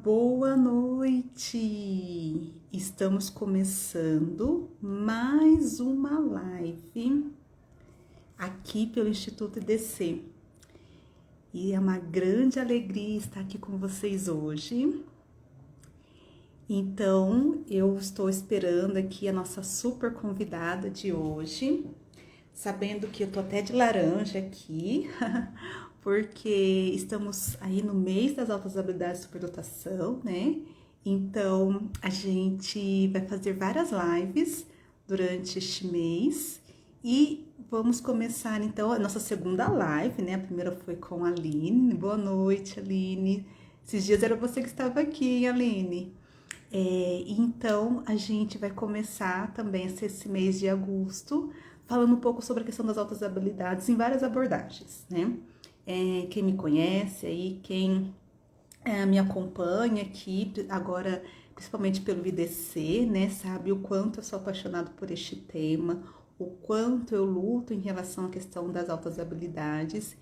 boa noite! Estamos começando mais uma live aqui pelo Instituto IDC. E é uma grande alegria estar aqui com vocês hoje. Então, eu estou esperando aqui a nossa super convidada de hoje, sabendo que eu tô até de laranja aqui, porque estamos aí no mês das altas habilidades de superdotação, né? Então, a gente vai fazer várias lives durante este mês e vamos começar, então, a nossa segunda live, né? A primeira foi com a Aline. Boa noite, Aline. Esses dias era você que estava aqui, hein, Aline? Então, a gente vai começar também esse mês de agosto falando um pouco sobre a questão das altas habilidades em várias abordagens, né? Quem me conhece aí, quem me acompanha aqui agora, principalmente pelo IDC, né, sabe o quanto eu sou apaixonado por este tema, o quanto eu luto em relação à questão das altas habilidades,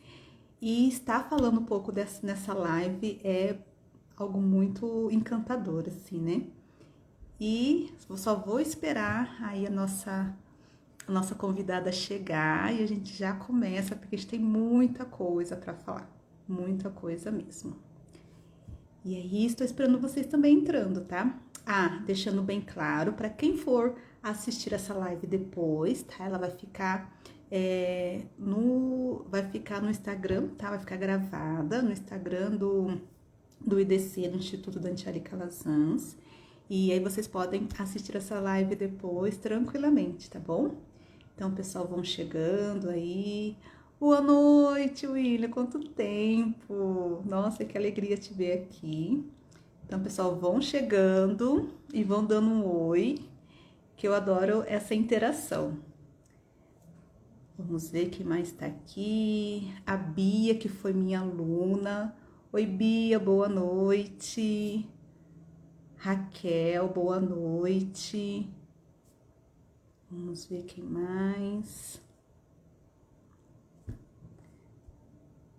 e estar falando um pouco nessa live é algo muito encantador, assim, né? E só vou esperar aí a nossa convidada chegar e a gente já começa, porque a gente tem muita coisa para falar, muita coisa mesmo. E aí, estou esperando vocês também entrando, tá? Deixando bem claro, para quem for assistir essa live depois, tá? Ela vai ficar no Instagram, tá? Vai ficar gravada no Instagram do IDC, do Instituto Dante Calazans. E aí vocês podem assistir essa live depois tranquilamente, tá bom? Então, pessoal, vão chegando aí. Boa noite, William, quanto tempo! Nossa, que alegria te ver aqui. Então, pessoal, vão chegando e vão dando um oi, que eu adoro essa interação. Vamos ver quem mais tá aqui. A Bia, que foi minha aluna. Oi, Bia, boa noite. Raquel, boa noite. Vamos ver quem mais.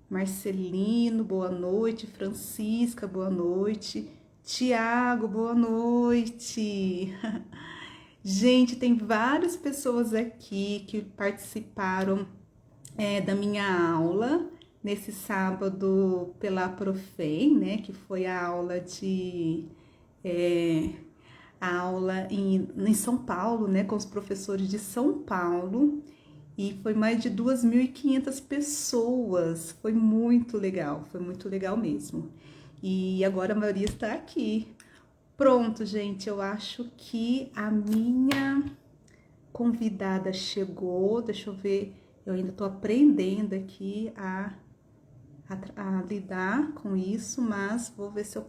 Marcelino, boa noite. Francisca, boa noite. Tiago, boa noite. Gente, tem várias pessoas aqui que participaram da minha aula nesse sábado pela Profem, né? Que foi a aula em São Paulo, né? Com os professores de São Paulo. E foi mais de 2.500 pessoas. Foi muito legal mesmo. E agora a maioria está aqui. Pronto, gente, eu acho que a minha convidada chegou. Deixa eu ver, eu ainda estou aprendendo aqui a lidar com isso, mas vou ver se eu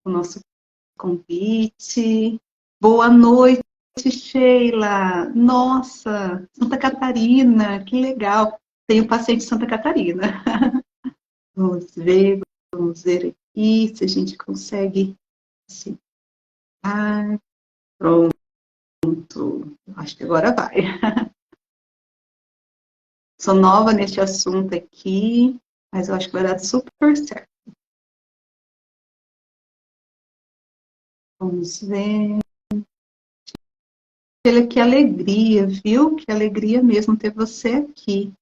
o nosso convite. Boa noite, Sheila. Nossa, Santa Catarina, que legal. Tenho paciente de Santa Catarina. Vamos ver aqui se a gente consegue aceitar. Pronto. Acho que agora vai. Sou nova neste assunto aqui, mas eu acho que vai dar super certo. Vamos ver. Que alegria, viu? Que alegria mesmo ter você aqui.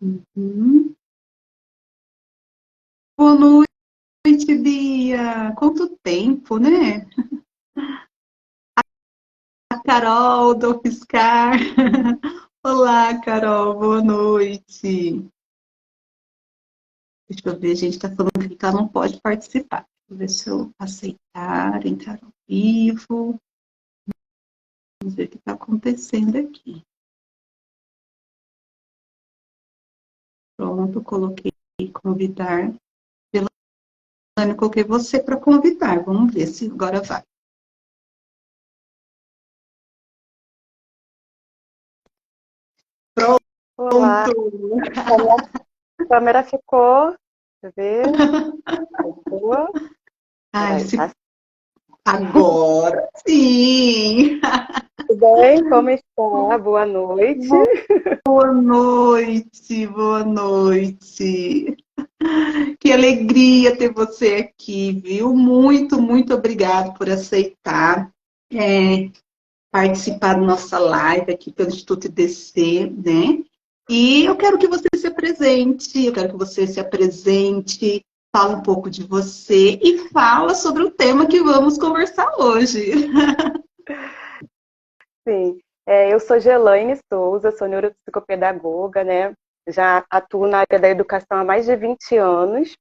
Uhum. Boa noite, Bia. Quanto tempo, né? A Carol do Fiscar. Olá, Carol. Boa noite. Deixa eu ver, a gente está falando que ela não pode participar. Deixa eu ver se eu aceitar, entrar ao vivo. Vamos ver o que está acontecendo aqui. Pronto, coloquei convidar. Eu coloquei você para convidar. Vamos ver se agora vai. Pronto. Olá. A câmera ficou. Deixa eu ver. Agora sim! Tudo bem? Como está? Boa noite. Boa noite, boa noite. Que alegria ter você aqui, viu? Muito, muito obrigado por aceitar participar da nossa live aqui pelo Instituto IDC, né? E eu quero que você se apresente, fala um pouco de você e fala sobre o tema que vamos conversar hoje. Sim, eu sou Gelaine Souza, sou neuropsicopedagoga, né? Já atuo na área da educação há mais de 20 anos.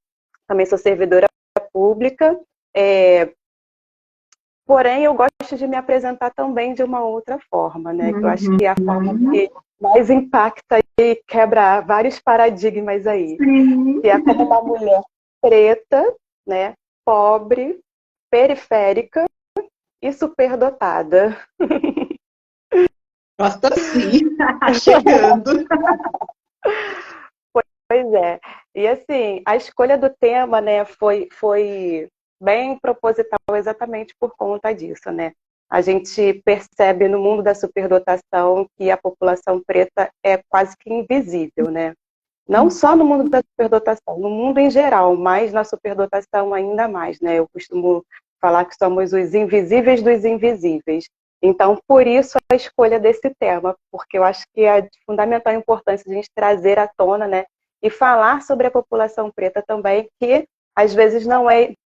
Também sou servidora pública. É, Porém, eu gosto de me apresentar também de uma outra forma, né? Que eu acho que é a forma Uhum. que mais impacta e quebra vários paradigmas aí. Sim. Que é como uma mulher preta, né? Pobre, periférica e superdotada. Gosta sim, chegando. Pois é. E assim, a escolha do tema, né, foi bem proposital exatamente por conta disso, né? A gente percebe no mundo da superdotação que a população preta é quase que invisível, né? Não só no mundo da superdotação, no mundo em geral, mas na superdotação ainda mais, né? Eu costumo falar que somos os invisíveis dos invisíveis. Então, por isso a escolha desse tema, porque eu acho que é de fundamental importância a gente trazer à tona, né? E falar sobre a população preta também, que às vezes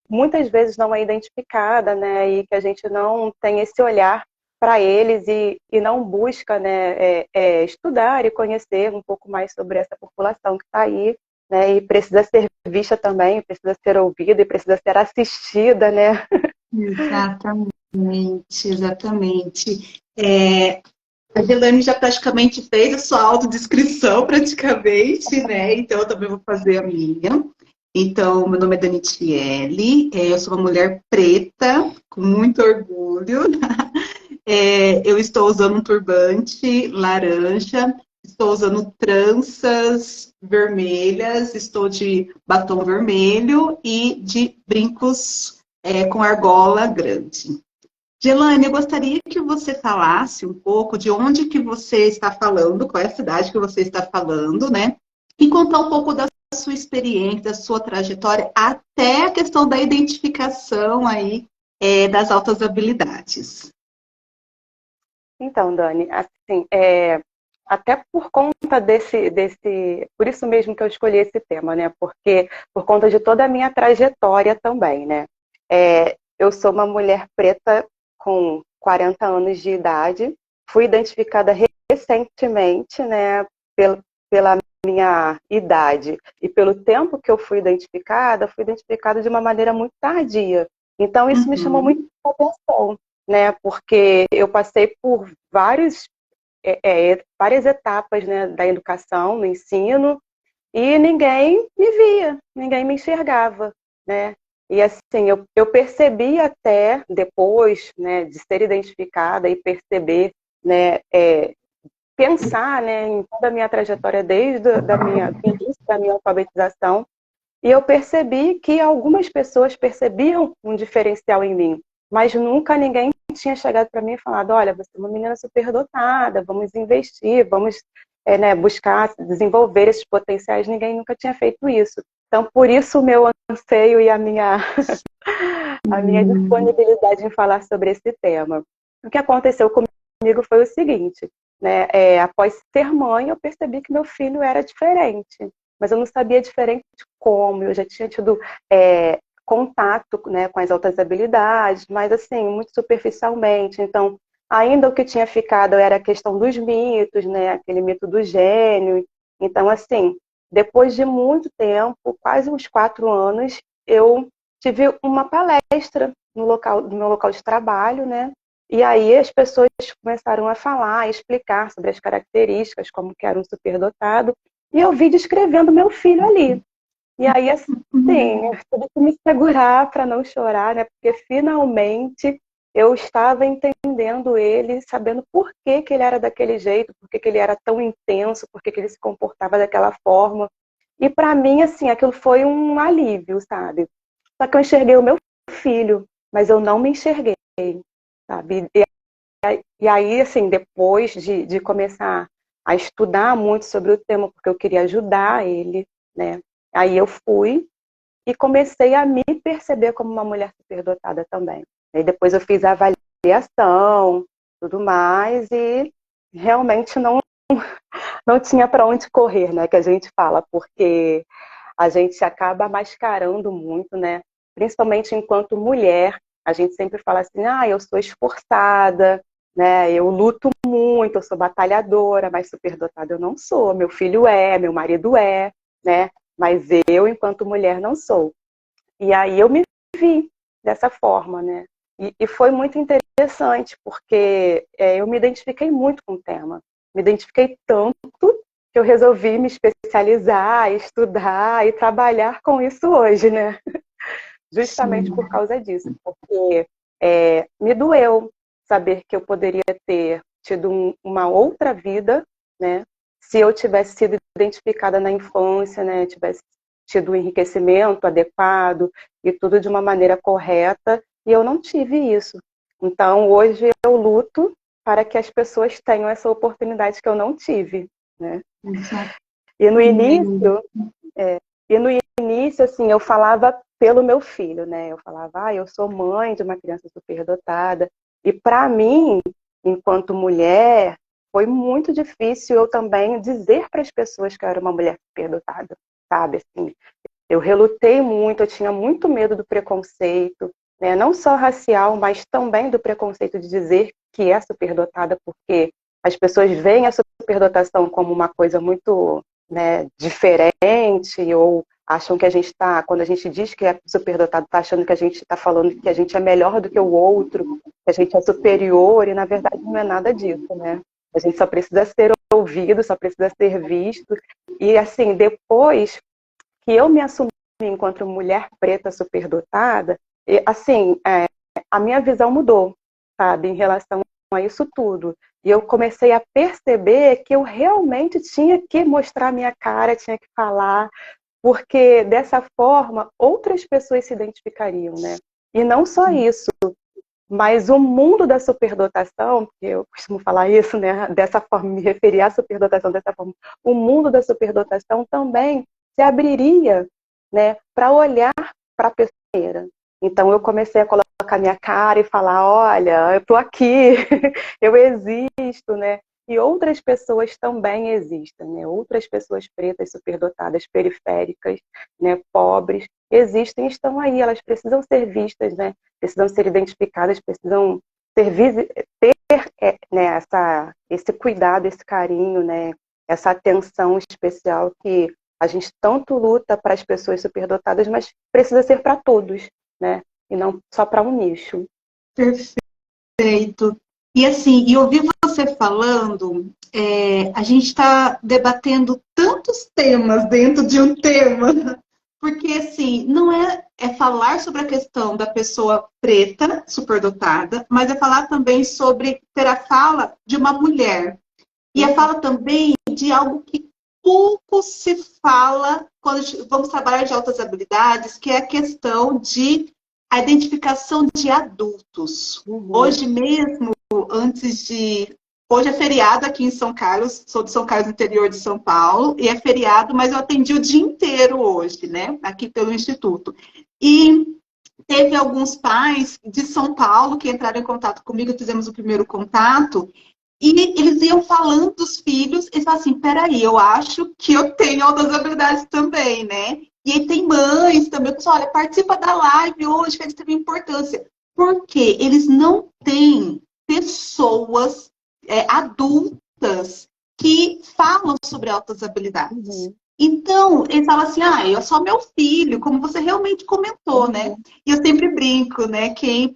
muitas vezes não é identificada, né? E que a gente não tem esse olhar para eles e não busca, né, estudar e conhecer um pouco mais sobre essa população que está aí, né, e precisa ser vista também, precisa ser ouvida e precisa ser assistida, né? Exatamente, exatamente. A Gelane já praticamente fez a sua autodescrição, praticamente, né? Então, eu também vou fazer a minha. Então, meu nome é Danitiele, eu sou uma mulher preta, com muito orgulho. Eu estou usando um turbante laranja, estou usando tranças vermelhas, estou de batom vermelho e de brincos com argola grande. Gelane, eu gostaria que você falasse um pouco de onde que você está falando, qual é a cidade que você está falando, né? E contar um pouco da sua experiência, da sua trajetória, até a questão da identificação aí das altas habilidades. Então, Dani, assim, até por conta por isso mesmo que eu escolhi esse tema, né? Porque por conta de toda a minha trajetória também, né? Eu sou uma mulher preta com 40 anos de idade, fui identificada recentemente, né? Pela minha idade e pelo tempo que eu fui identificada de uma maneira muito tardia. Então, isso me chamou Uhum. muito a atenção, né? Porque eu passei por várias etapas, né, da educação, no ensino, e ninguém me via, ninguém me enxergava, né? E assim, eu percebi até depois, né, de ser identificada e perceber, né, pensar, né, em toda a minha trajetória desde do início da minha alfabetização, e eu percebi que algumas pessoas percebiam um diferencial em mim, mas nunca ninguém tinha chegado para mim e falado: olha, você é uma menina superdotada, vamos investir, vamos né, buscar desenvolver esses potenciais. Ninguém nunca tinha feito isso. Então, por isso o meu anseio e a minha disponibilidade em falar sobre esse tema. O que aconteceu comigo foi o seguinte, né? Após ser mãe, eu percebi que meu filho era diferente, mas eu não sabia diferente como. Eu já tinha tido contato, né, com as altas habilidades, mas assim, muito superficialmente. Então, ainda o que tinha ficado era a questão dos mitos, né, aquele mito do gênio. Então, assim, depois de muito tempo, quase uns 4 anos, eu tive uma palestra no meu local de trabalho, né? E aí as pessoas começaram a falar, a explicar sobre as características, como que era um superdotado, e eu vi descrevendo meu filho ali. E aí, assim, eu tive que me segurar para não chorar, né? Porque finalmente eu estava entendendo ele, sabendo por que que ele era daquele jeito, por que que ele era tão intenso, por que que ele se comportava daquela forma. E para mim, assim, aquilo foi um alívio, sabe? Só que eu enxerguei o meu filho, mas eu não me enxerguei, sabe? e aí, assim, depois de começar a estudar muito sobre o tema, porque eu queria ajudar ele, né? Aí eu fui e comecei a me perceber como uma mulher superdotada também. Aí depois eu fiz a avaliação, tudo mais, e realmente não tinha para onde correr, né? Que a gente fala, porque a gente acaba mascarando muito, né? Principalmente enquanto mulher, a gente sempre fala assim, eu sou esforçada, né? Eu luto muito, eu sou batalhadora, mas superdotada eu não sou. Meu filho é, meu marido é, né? Mas eu, enquanto mulher, não sou. E aí eu me vi dessa forma, né? E foi muito interessante, porque eu me identifiquei muito com o tema. Me identifiquei tanto que eu resolvi me especializar, estudar e trabalhar com isso hoje, né? Justamente Sim. por causa disso. Porque me doeu saber que eu poderia ter tido uma outra vida, né? Se eu tivesse sido identificada na infância, né? Tivesse tido um enriquecimento adequado e tudo de uma maneira correta, e eu não tive isso. Então, hoje eu luto para que as pessoas tenham essa oportunidade que eu não tive, né? Exato. E no início, e no início, assim, eu falava pelo meu filho, né? Eu falava, eu sou mãe de uma criança superdotada. E para mim, enquanto mulher, foi muito difícil eu também dizer para as pessoas que eu era uma mulher superdotada, sabe? Assim, eu relutei muito, eu tinha muito medo do preconceito, né? Não só racial, mas também do preconceito de dizer que é superdotada, porque as pessoas veem a superdotação como uma coisa muito, né, diferente, ou acham que a gente está, quando a gente diz que é superdotado, está achando que a gente está falando que a gente é melhor do que o outro, que a gente é superior, e na verdade não é nada disso, né? A gente só precisa ser ouvido, só precisa ser visto. E assim, depois que eu me assumi enquanto mulher preta superdotada, assim, a minha visão mudou, sabe, em relação a isso tudo. E eu comecei a perceber que eu realmente tinha que mostrar minha cara, tinha que falar, porque dessa forma outras pessoas se identificariam, né? E não só isso, mas o mundo da superdotação, que eu costumo falar isso, né, dessa forma, me referir à superdotação dessa forma, o mundo da superdotação também se abriria, né, para olhar para a pessoa. Então eu comecei a colocar minha cara e falar, olha, eu estou aqui, eu existo, né? E outras pessoas também existem, né? Outras pessoas pretas, superdotadas, periféricas, né, pobres, existem e estão aí, elas precisam ser vistas, né? Precisam ser identificadas, precisam ter né, esse cuidado, esse carinho, né, essa atenção especial que a gente tanto luta para as pessoas superdotadas, mas precisa ser para todos, né, e não só para um nicho. Perfeito. E assim, e ouvir você falando, a gente está debatendo tantos temas dentro de um tema, porque assim, não é falar sobre a questão da pessoa preta, superdotada, mas é falar também sobre ter a fala de uma mulher. E a fala também de algo que pouco se fala quando vamos trabalhar de altas habilidades, que é a questão de a identificação de adultos. Hoje mesmo, antes de... Hoje é feriado aqui em São Carlos, sou de São Carlos, interior de São Paulo, e é feriado, mas eu atendi o dia inteiro hoje, né? Aqui pelo Instituto. E teve alguns pais de São Paulo que entraram em contato comigo, fizemos o primeiro contato, e eles iam falando dos filhos, e falavam assim, peraí, eu acho que eu tenho outras habilidades também, né? E aí tem mães também, que falam, olha, participa da live hoje, que eles têm importância. Porque eles não têm pessoas adultas que falam sobre altas habilidades. Então, eles falam assim, é só meu filho, como você realmente comentou, né? E eu sempre brinco, né? Quem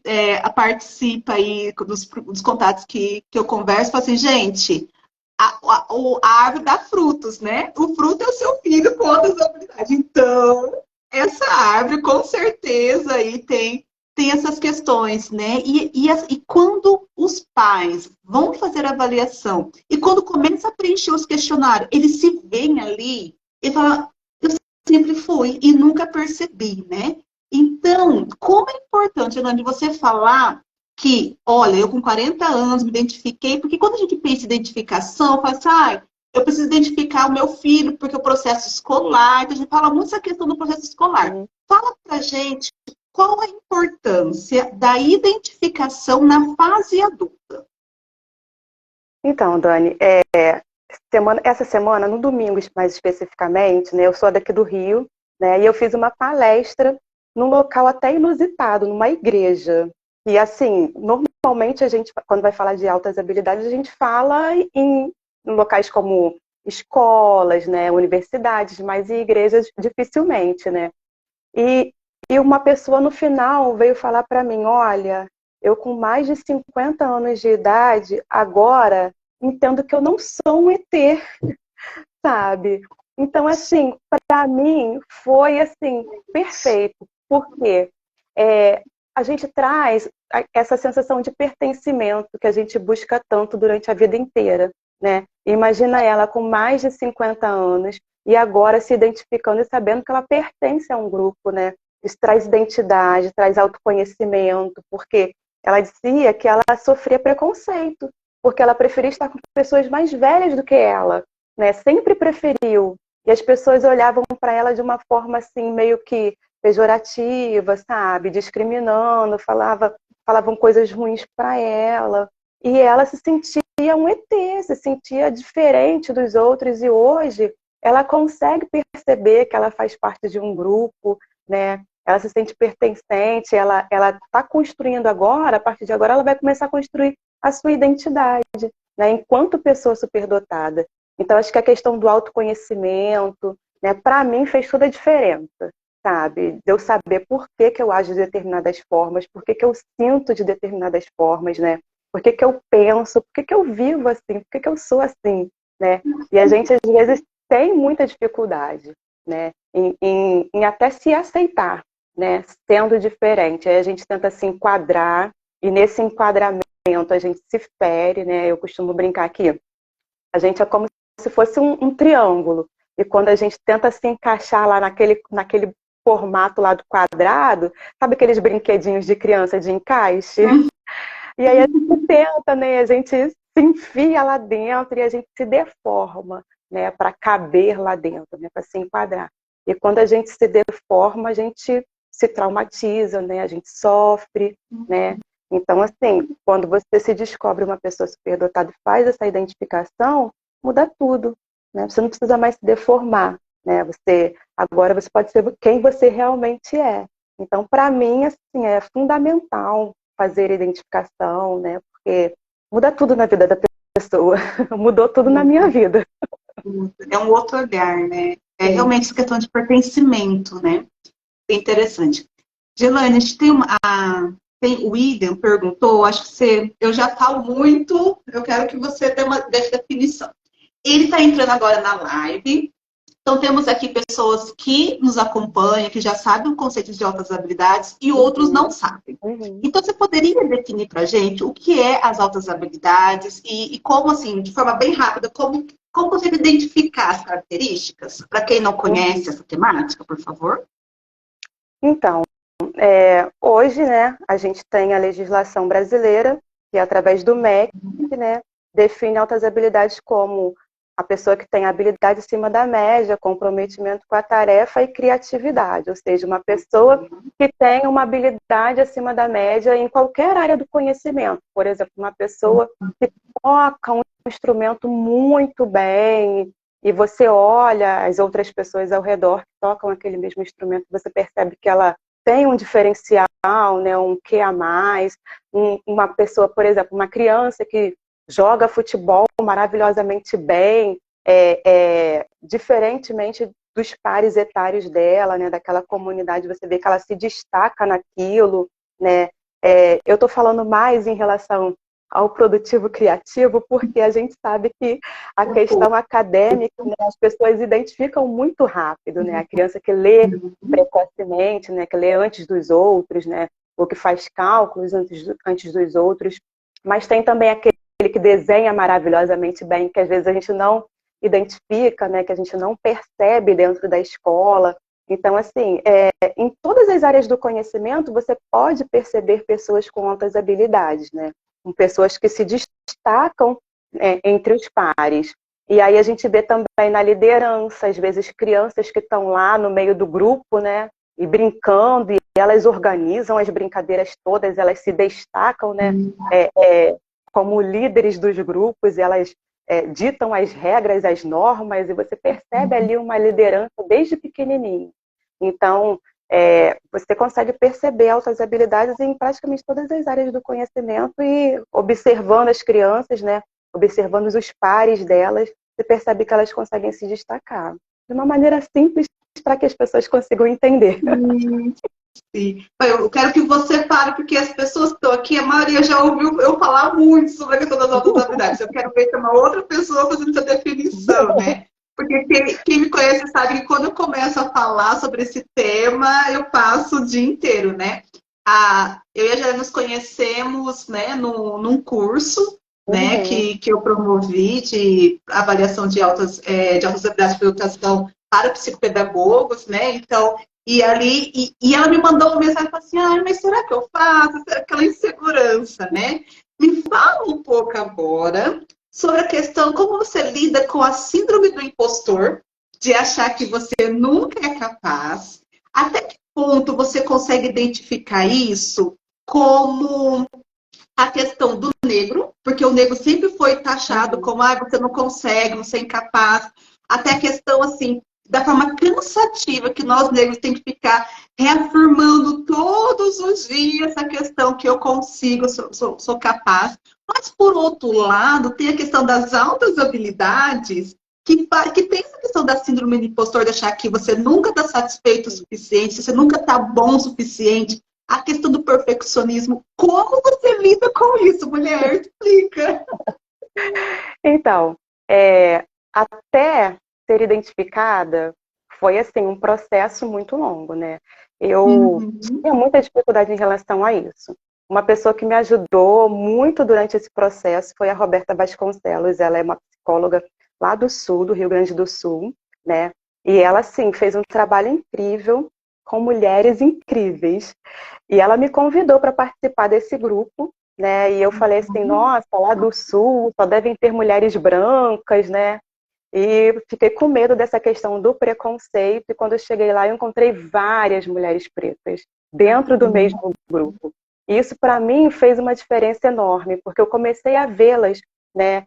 participa aí dos contatos que eu converso, fala assim, gente, a árvore dá frutos, né? O fruto é o seu filho com outras habilidades. Então, essa árvore, com certeza, aí tem essas questões, né? E quando os pais vão fazer a avaliação e quando começa a preencher os questionários, eles se veem ali e falam, eu sempre fui e nunca percebi, né? Então, como é importante, Elane, você falar que, olha, eu com 40 anos me identifiquei, porque quando a gente pensa em identificação, fala assim, ah, eu preciso identificar o meu filho, porque o processo escolar, então a gente fala muito essa questão do processo escolar. Uhum. Fala pra gente qual a importância da identificação na fase adulta. Então, Dani, essa semana, no domingo mais especificamente, né, eu sou daqui do Rio, né, e eu fiz uma palestra num local até inusitado, numa igreja. E assim, normalmente a gente, quando vai falar de altas habilidades, a gente fala em locais como escolas, né, universidades, mas em igrejas dificilmente, né? E, e uma pessoa no final veio falar para mim, olha, eu com mais de 50 anos de idade, agora entendo que eu não sou um ET, sabe? Então, assim, para mim foi assim perfeito, porque a gente traz essa sensação de pertencimento que a gente busca tanto durante a vida inteira, né? Imagina ela com mais de 50 anos e agora se identificando e sabendo que ela pertence a um grupo, né? Isso traz identidade, traz autoconhecimento, porque ela dizia que ela sofria preconceito, porque ela preferia estar com pessoas mais velhas do que ela, né? Sempre preferiu. E as pessoas olhavam para ela de uma forma assim, meio que pejorativa, sabe? Discriminando, falavam coisas ruins para ela. E ela se sentia um ET, se sentia diferente dos outros. E hoje ela consegue perceber que ela faz parte de um grupo, né? Ela se sente pertencente, ela está construindo agora, a partir de agora ela vai começar a construir a sua identidade, né? Enquanto pessoa superdotada. Então, acho que a questão do autoconhecimento, né, para mim fez toda a diferença, sabe? De eu saber por que que eu ajo de determinadas formas, por que que eu sinto de determinadas formas, né? Por que que eu penso, por que que eu vivo assim, por que que eu sou assim, né? E a gente, às vezes, tem muita dificuldade, né? Em até se aceitar, né? Sendo diferente. Aí a gente tenta se enquadrar, e nesse enquadramento a gente se fere, né? Eu costumo brincar aqui. A gente é como se fosse um triângulo. E quando a gente tenta se encaixar lá naquele formato lá do quadrado, sabe aqueles brinquedinhos de criança de encaixe? E aí a gente tenta, né? A gente se enfia lá dentro e a gente se deforma, né? Para caber lá dentro, né? Para se enquadrar. E quando a gente se deforma, a gente se traumatiza, né? A gente sofre, né? Então, assim, quando você se descobre uma pessoa superdotada e faz essa identificação, muda tudo, né? Você não precisa mais se deformar, né? Agora você pode ser quem você realmente é. Então, para mim, assim, é fundamental fazer identificação, né? Porque muda tudo na vida da pessoa. Mudou tudo na minha vida. É um outro olhar, né? É Sim. realmente essa questão de pertencimento, né? É interessante. Gelane, a gente tem o William perguntou, acho que eu já falo muito, eu quero que você dê uma definição. Ele está entrando agora na live, então temos aqui pessoas que nos acompanham, que já sabem o conceito de altas habilidades e outros não sabem. Uhum. Então você poderia definir para a gente o que é as altas habilidades e como, assim, de forma bem rápida, como você identificar as características? Para quem não conhece essa temática, por favor. Então, hoje, né, a gente tem a legislação brasileira, que através do MEC, né, define altas habilidades como a pessoa que tem habilidade acima da média, comprometimento com a tarefa e criatividade, ou seja, uma pessoa que tem uma habilidade acima da média em qualquer área do conhecimento. Por exemplo, uma pessoa que toca um instrumento muito bem, e você olha as outras pessoas ao redor que tocam aquele mesmo instrumento, você percebe que ela tem um diferencial, né, um quê a mais, uma pessoa, por exemplo, uma criança que joga futebol maravilhosamente bem, diferentemente dos pares etários dela, né, daquela comunidade, você vê que ela se destaca naquilo, né? Eu estou falando mais em relação ao produtivo criativo, porque a gente sabe que a questão acadêmica, né, as pessoas identificam muito rápido, né? A criança que lê precocemente, né, que lê antes dos outros, né, ou que faz cálculos antes dos outros, mas tem também aquele que desenha maravilhosamente bem, que às vezes a gente não identifica, né, que a gente não percebe dentro da escola. Então, assim, em todas as áreas do conhecimento, você pode perceber pessoas com altas habilidades, né? Com pessoas que se destacam entre os pares. E aí a gente vê também na liderança, às vezes crianças que estão lá no meio do grupo, né? E brincando, e elas organizam as brincadeiras todas, elas se destacam, né? Como líderes dos grupos, elas ditam as regras, as normas, e você percebe ali uma liderança desde pequenininho. Então, você consegue perceber altas habilidades em praticamente todas as áreas do conhecimento e observando as crianças, né? Observando os pares delas, você percebe que elas conseguem se destacar de uma maneira simples para que as pessoas consigam entender. Sim. Eu quero que você fale, porque as pessoas que estão aqui, a maioria já ouviu eu falar muito sobre a questão das altas habilidades. Eu quero ver se é uma outra pessoa fazendo essa definição, né? Porque quem me conhece sabe que quando eu começo a falar sobre esse tema, eu passo o dia inteiro, né? Eu e a Jana nos conhecemos, né, num curso, né, que eu promovi de avaliação de altas habilidades de educação para psicopedagogos, né? Então, e ela me mandou uma mensagem e falou assim, mas será que eu faço? Aquela insegurança, né? Me fala um pouco agora sobre a questão, como você lida com a síndrome do impostor, de achar que você nunca é capaz, até que ponto você consegue identificar isso como a questão do negro, porque o negro sempre foi taxado como, você não consegue, você é incapaz, até a questão, assim, da forma cansativa que nós negros temos que ficar reafirmando todos os dias a questão que eu consigo, sou capaz. Mas, por outro lado, tem a questão das altas habilidades, que tem essa questão da síndrome do impostor, de achar que você nunca está satisfeito o suficiente, você nunca está bom o suficiente. A questão do perfeccionismo. Como você lida com isso, mulher? Explica. Então, até ser identificada, foi assim um processo muito longo, né? Eu tinha muita dificuldade em relação a isso. Uma pessoa que me ajudou muito durante esse processo foi a Roberta Vasconcelos. Ela é uma psicóloga lá do sul, do Rio Grande do Sul, né? E ela, sim, fez um trabalho incrível com mulheres incríveis. E ela me convidou para participar desse grupo, né? E eu falei assim, nossa, lá do sul só devem ter mulheres brancas, né? E fiquei com medo dessa questão do preconceito, e quando eu cheguei lá eu encontrei várias mulheres pretas dentro do mesmo grupo. E isso para mim fez uma diferença enorme, porque eu comecei a vê-las, né,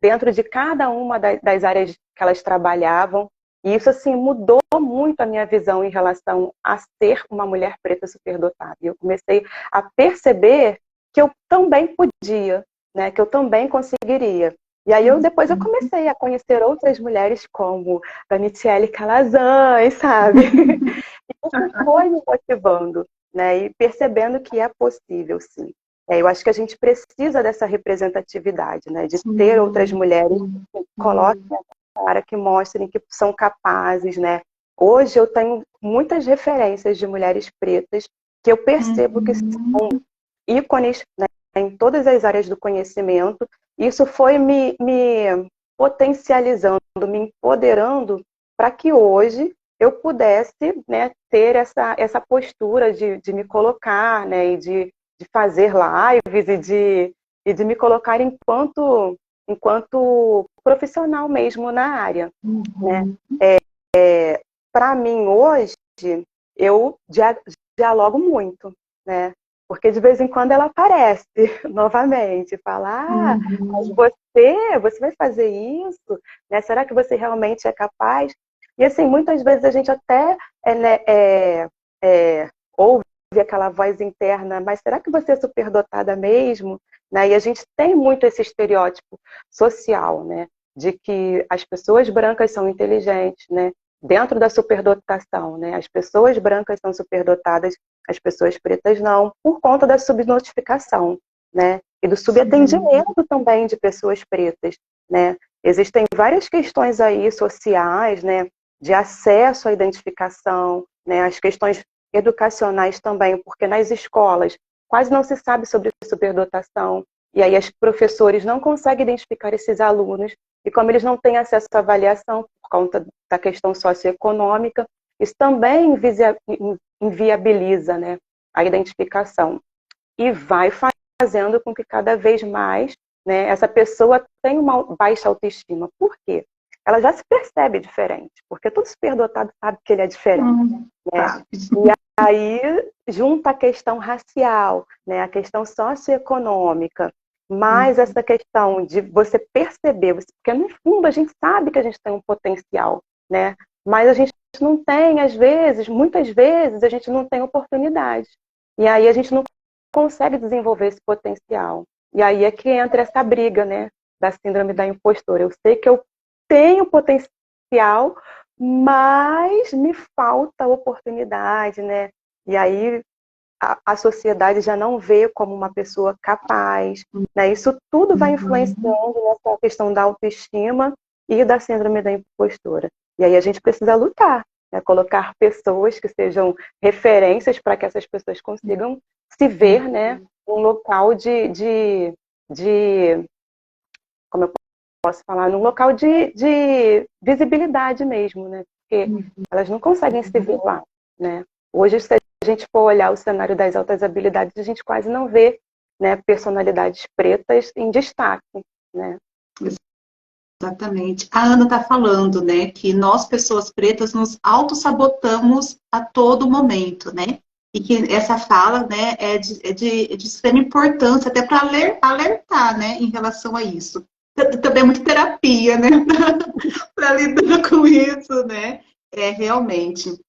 dentro de cada uma das áreas que elas trabalhavam, e isso assim mudou muito a minha visão em relação a ser uma mulher preta superdotada. E eu comecei a perceber que eu também podia, né, que eu também conseguiria. E aí depois eu comecei a conhecer outras mulheres como a Michele Calazans, sabe? E isso foi me motivando, né? E percebendo que é possível, sim. Eu acho que a gente precisa dessa representatividade, né? De ter outras mulheres que coloquem a cara, que mostrem que são capazes, né? Hoje eu tenho muitas referências de mulheres pretas que eu percebo que são ícones, né, em todas as áreas do conhecimento. Isso foi me potencializando, me empoderando para que hoje eu pudesse, né, ter essa postura de me colocar, né, e de fazer lives e de me colocar enquanto profissional mesmo na área. Né? Para mim, hoje, eu dialogo muito, né? Porque de vez em quando ela aparece novamente, fala, mas você vai fazer isso? Né? Será que você realmente é capaz? E assim, muitas vezes a gente até ouve aquela voz interna, mas será que você é superdotada mesmo? Né? E a gente tem muito esse estereótipo social, né? De que as pessoas brancas são inteligentes, né? Dentro da superdotação, né? As pessoas brancas são superdotadas, as pessoas pretas não, por conta da subnotificação, né? E do subatendimento também de pessoas pretas, né? Existem várias questões aí sociais, né? De acesso à identificação, né? As questões educacionais também, porque nas escolas quase não se sabe sobre superdotação, e aí os professores não conseguem identificar esses alunos, e como eles não têm acesso à avaliação por conta da questão socioeconômica, isso também inviabiliza, né, a identificação. E vai fazendo com que cada vez mais, né, essa pessoa tenha uma baixa autoestima. Por quê? Ela já se percebe diferente, porque todo superdotado sabe que ele é diferente. Né? Tá. E aí junta a questão racial, né, a questão socioeconômica, mais essa questão de você perceber, porque no fundo a gente sabe que a gente tem um potencial, né? Mas a gente não tem, às vezes, muitas vezes, a gente não tem oportunidade. E aí a gente não consegue desenvolver esse potencial. E aí é que entra essa briga, né, da síndrome da impostora. Eu sei que eu tenho potencial, mas me falta oportunidade, né? E aí a sociedade já não vê como uma pessoa capaz, né? Isso tudo vai influenciando nessa questão da autoestima e da síndrome da impostora. E aí a gente precisa lutar, né? Colocar pessoas que sejam referências para que essas pessoas consigam se ver, né, num local como eu posso falar, num local de visibilidade mesmo, né? Porque elas não conseguem se ver lá, né? Hoje, se a gente for olhar o cenário das altas habilidades, a gente quase não vê, né, personalidades pretas em destaque, né? Exatamente. A Ana está falando, né, que nós, pessoas pretas, nos autossabotamos a todo momento, né? E que essa fala, né, é de extrema importância, até para alertar, né, em relação a isso. Também é muito terapia, né, para lidar com isso, né? Realmente.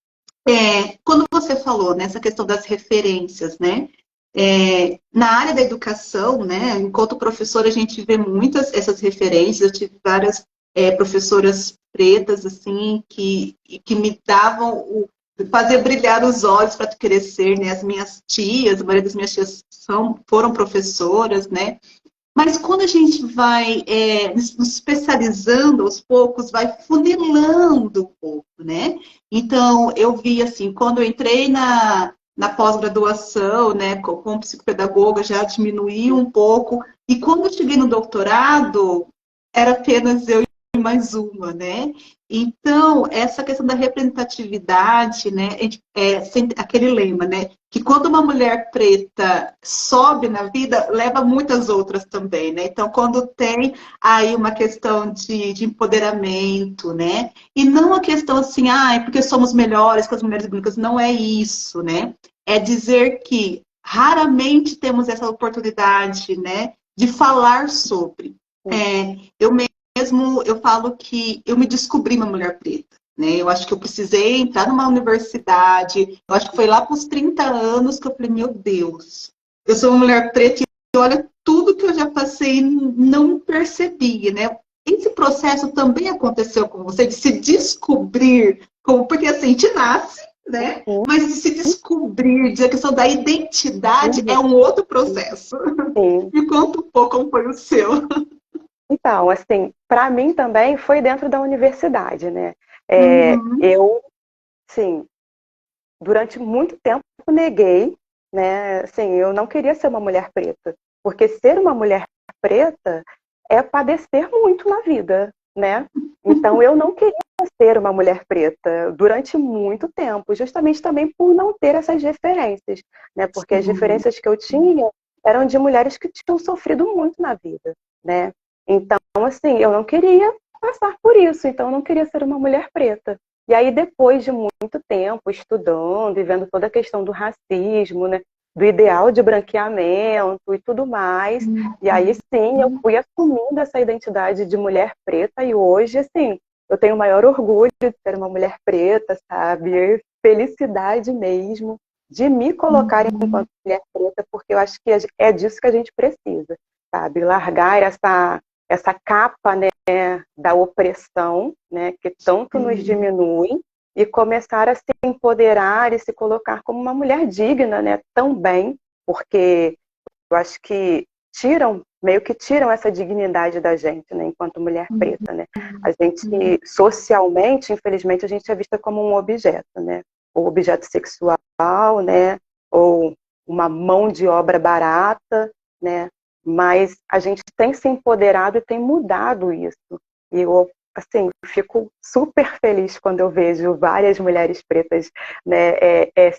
Quando você falou nessa questão das referências, né? Na área da educação, né, enquanto professora, a gente vê muitas essas referências. Eu tive várias professoras pretas, assim, que me davam fazer brilhar os olhos para tu querer ser, né? As minhas tias, a maioria das minhas tias foram professoras, né? Mas quando a gente vai nos especializando aos poucos, vai funilando um pouco, né? Então, eu vi assim, quando eu entrei na pós-graduação, né, como psicopedagoga, já diminuí um pouco. E quando eu cheguei no doutorado, era apenas eu e mais uma, né? Então, essa questão da representatividade, né, sempre aquele lema, né, que quando uma mulher preta sobe na vida, leva muitas outras também, né? Então, quando tem aí uma questão de empoderamento, né? E não a questão assim, porque somos melhores que as mulheres brancas, não é isso, né? É dizer que raramente temos essa oportunidade, né, de falar sobre. Eu mesmo, eu falo que eu me descobri uma mulher preta, né? Eu acho que eu precisei entrar numa universidade, eu acho que foi lá para os 30 anos que eu falei, meu Deus, eu sou uma mulher preta e olha tudo que eu já passei e não percebi, né? Esse processo também aconteceu com você, de se descobrir, porque assim, a gente nasce, né? Mas de se descobrir, de a questão da identidade é um outro processo. Sim. Me conta um pouco como foi o seu. Então, assim, para mim também foi dentro da universidade, né? Eu, sim, durante muito tempo neguei, né? Assim, eu não queria ser uma mulher preta, porque ser uma mulher preta é padecer muito na vida, né? Então eu não queria ser uma mulher preta durante muito tempo, justamente também por não ter essas referências, né? Porque as referências que eu tinha eram de mulheres que tinham sofrido muito na vida, né? Então, assim, eu não queria passar por isso, então eu não queria ser uma mulher preta. E aí, depois de muito tempo estudando e vendo toda a questão do racismo, né, do ideal de branqueamento e tudo mais, e aí sim, eu fui assumindo essa identidade de mulher preta e hoje, assim, eu tenho o maior orgulho de ser uma mulher preta, sabe? Felicidade mesmo de me colocar enquanto mulher preta, porque eu acho que é disso que a gente precisa, sabe? Largar essa capa, né, da opressão, né, que tanto nos diminui, e começar a se empoderar e se colocar como uma mulher digna, né, também, porque eu acho que meio que tiram essa dignidade da gente, né, enquanto mulher preta, né. A gente, socialmente, infelizmente, a gente é vista como um objeto, né, ou objeto sexual, né, ou uma mão de obra barata, né, mas a gente tem se empoderado e tem mudado isso. E eu assim, fico super feliz quando eu vejo várias mulheres pretas, né,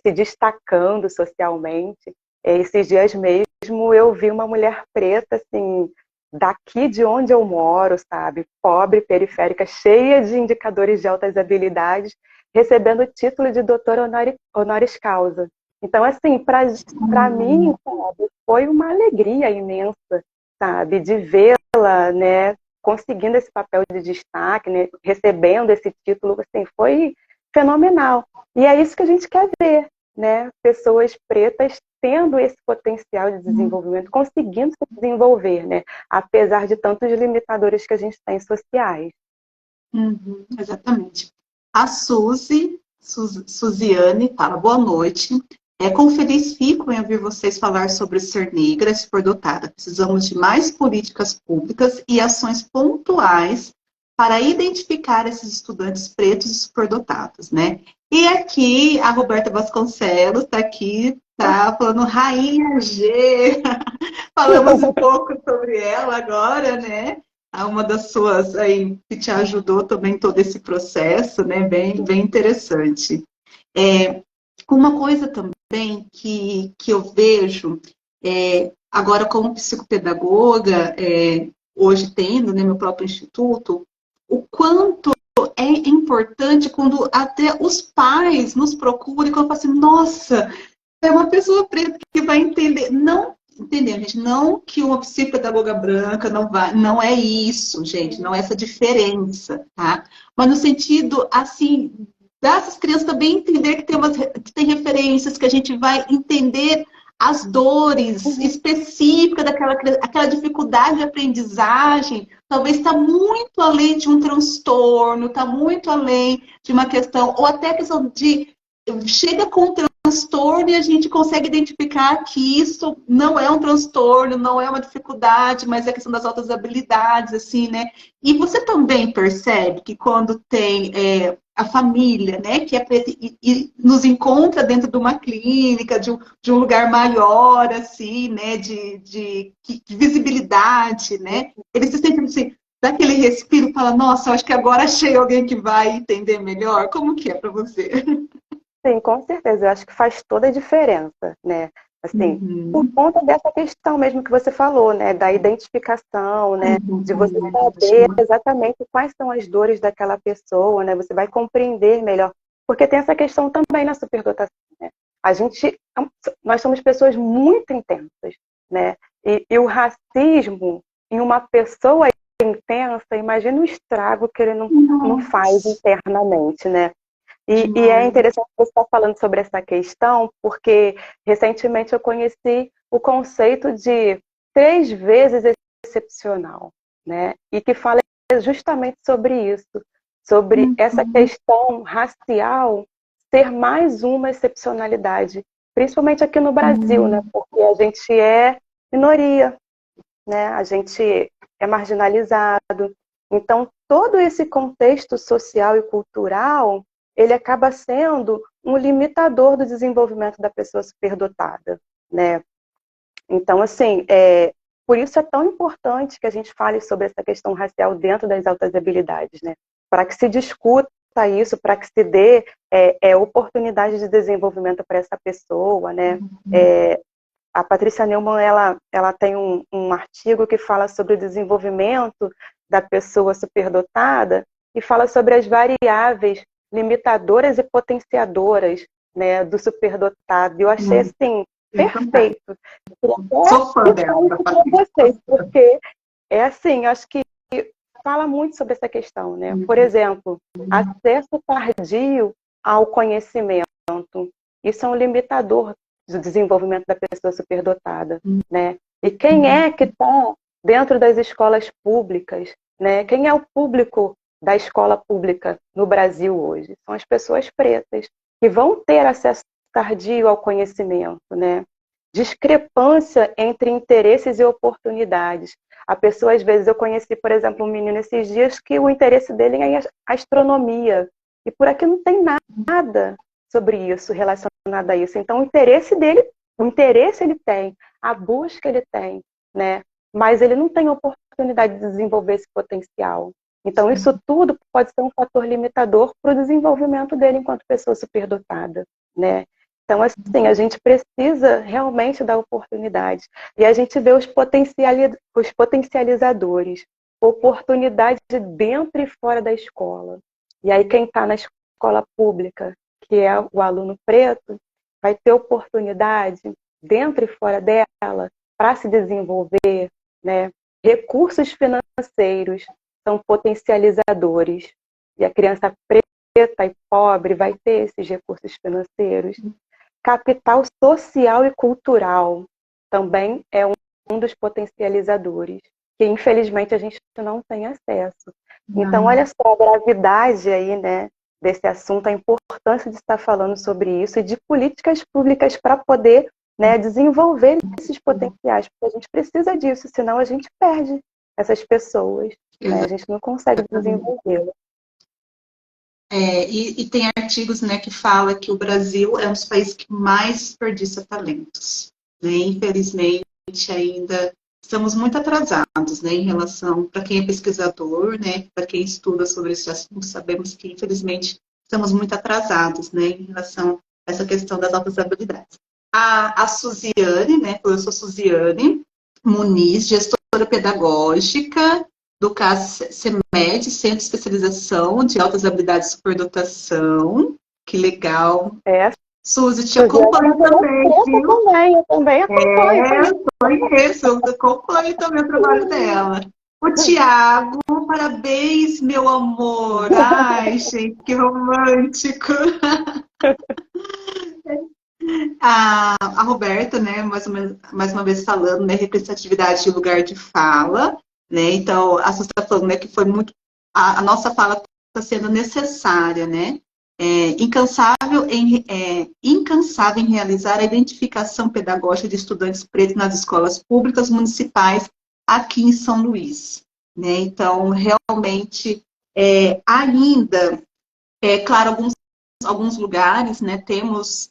se destacando socialmente. Esses dias mesmo eu vi uma mulher preta, assim, daqui de onde eu moro, sabe, pobre, periférica, cheia de indicadores de altas habilidades, recebendo o título de doutora honoris causa. Então, assim, para mim, sabe, foi uma alegria imensa, sabe, de vê-la, né, conseguindo esse papel de destaque, né, recebendo esse título, assim, foi fenomenal. E é isso que a gente quer ver, né, pessoas pretas tendo esse potencial de desenvolvimento, conseguindo se desenvolver, né, apesar de tantos limitadores que a gente tem sociais. Exatamente. A Suziane, fala boa noite. Com feliz fico em ouvir vocês falar sobre ser negra e superdotada. Precisamos de mais políticas públicas e ações pontuais para identificar esses estudantes pretos e superdotados, né? E aqui, a Roberta Vasconcelos está aqui, tá falando Rainha G. Falamos um pouco sobre ela agora, né? Uma das suas aí que te ajudou também todo esse processo, né? Bem interessante. Uma coisa também que eu vejo, agora como psicopedagoga, hoje tendo, né, meu próprio instituto, o quanto é importante quando até os pais nos procuram e quando falam assim, nossa, é uma pessoa preta que vai entender. Não, entendeu, gente? Não que uma psicopedagoga branca não é isso, gente, não é essa diferença, tá? Mas no sentido, assim, dessas crianças também entender que tem referências, que a gente vai entender as dores específicas aquela dificuldade de aprendizagem, talvez está muito além de um transtorno, está muito além de uma questão, ou até a questão de chega com um transtorno e a gente consegue identificar que isso não é um transtorno, não é uma dificuldade, mas é a questão das altas habilidades, assim, né? E você também percebe que quando tem a família, né, que é preta e nos encontra dentro de uma clínica, de um lugar maior, assim, né, de visibilidade, né? Eles se sentem assim, dá aquele respiro e fala, nossa, acho que agora achei alguém que vai entender melhor. Como que é para você? Sim, com certeza. Eu acho que faz toda a diferença, né? Assim, por conta dessa questão mesmo que você falou, né? Da identificação, né? De você saber exatamente quais são as dores daquela pessoa, né? Você vai compreender melhor. Porque tem essa questão também na superdotação, né? Nós somos pessoas muito intensas, né? E o racismo em uma pessoa intensa, imagina o estrago que ele não faz internamente, né? E é interessante você estar falando sobre essa questão, porque recentemente eu conheci o conceito de 3 vezes excepcional, né? E que fala justamente sobre isso, sobre essa questão racial ser mais uma excepcionalidade, principalmente aqui no Brasil, né? Porque a gente é minoria, né? A gente é marginalizado. Então, todo esse contexto social e cultural ele acaba sendo um limitador do desenvolvimento da pessoa superdotada, né? Então, assim, por isso é tão importante que a gente fale sobre essa questão racial dentro das altas habilidades, né? Para que se discuta isso, para que se dê oportunidade de desenvolvimento para essa pessoa, né? A Patrícia Neumann, ela tem um artigo que fala sobre o desenvolvimento da pessoa superdotada e fala sobre as variáveis limitadoras e potenciadoras, né, do superdotado. E eu achei, assim, perfeito. Sou fã dela. Para vocês, porque é assim, acho que fala muito sobre essa questão, né? Por exemplo, acesso tardio ao conhecimento. Isso é um limitador do desenvolvimento da pessoa superdotada, né? E quem é que está dentro das escolas públicas, né? Quem é o público da escola pública no Brasil hoje? São as pessoas pretas, que vão ter acesso tardio ao conhecimento, né? Discrepância entre interesses e oportunidades. A pessoa, às vezes, eu conheci, por exemplo, um menino esses dias que o interesse dele é astronomia. E por aqui não tem nada sobre isso, relacionado a isso. Então, o interesse ele tem, a busca ele tem, né? Mas ele não tem oportunidade de desenvolver esse potencial. Então, isso tudo pode ser um fator limitador para o desenvolvimento dele enquanto pessoa superdotada, né? Então, assim, a gente precisa realmente dar oportunidade. E a gente vê os potencializadores, oportunidade dentro e fora da escola. E aí, quem está na escola pública, que é o aluno preto, vai ter oportunidade dentro e fora dela para se desenvolver, né? Recursos financeiros são potencializadores. E a criança preta e pobre vai ter esses recursos financeiros. Capital social e cultural também é um dos potencializadores, que infelizmente a gente não tem acesso. Então, olha só a gravidade aí, né, desse assunto, a importância de estar falando sobre isso e de políticas públicas para poder, né, desenvolver esses potenciais, porque a gente precisa disso, senão a gente perde essas pessoas, né, a gente não consegue desenvolvê-las. E tem artigos, né, que fala que o Brasil é um dos países que mais desperdiça talentos, né? Infelizmente, ainda estamos muito atrasados, né, em relação, para quem é pesquisador, né, para quem estuda sobre esse assunto, sabemos que, infelizmente, estamos muito atrasados, né, em relação a essa questão das altas habilidades. A Suziane, né, eu sou Suziane Muniz, gestora pedagógica do CAS CEMED, Centro de Especialização de Altas Habilidades de Superdotação. Que legal. Suzy, te acompanho também, viu? Eu também acompanho. Eu acompanho também o trabalho dela. O Tiago, parabéns, meu amor. Ai, gente, que romântico. A Roberta, né, mais uma vez falando, né, representatividade de lugar de fala, né, então a Suzy está falando, né, que foi muito, a nossa fala está sendo necessária, né, incansável em realizar a identificação pedagógica de estudantes pretos nas escolas públicas municipais aqui em São Luís, né, então realmente ainda, claro, alguns lugares, né, temos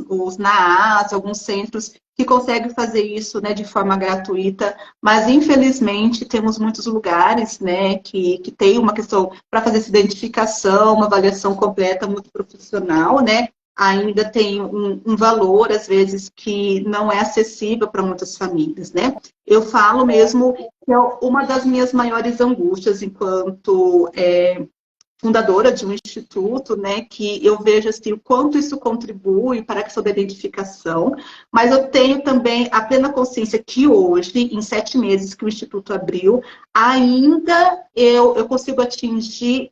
os NAAS, alguns centros que conseguem fazer isso, né, de forma gratuita, mas infelizmente temos muitos lugares, né, que tem uma questão para fazer essa identificação, uma avaliação completa, muito profissional, né, ainda tem um valor, às vezes, que não é acessível para muitas famílias, né. Eu falo mesmo que é uma das minhas maiores angústias enquanto fundadora de um instituto, né, que eu vejo assim, o quanto isso contribui para a questão da identificação, mas eu tenho também a plena consciência que hoje, em 7 meses que o Instituto abriu, ainda eu consigo atingir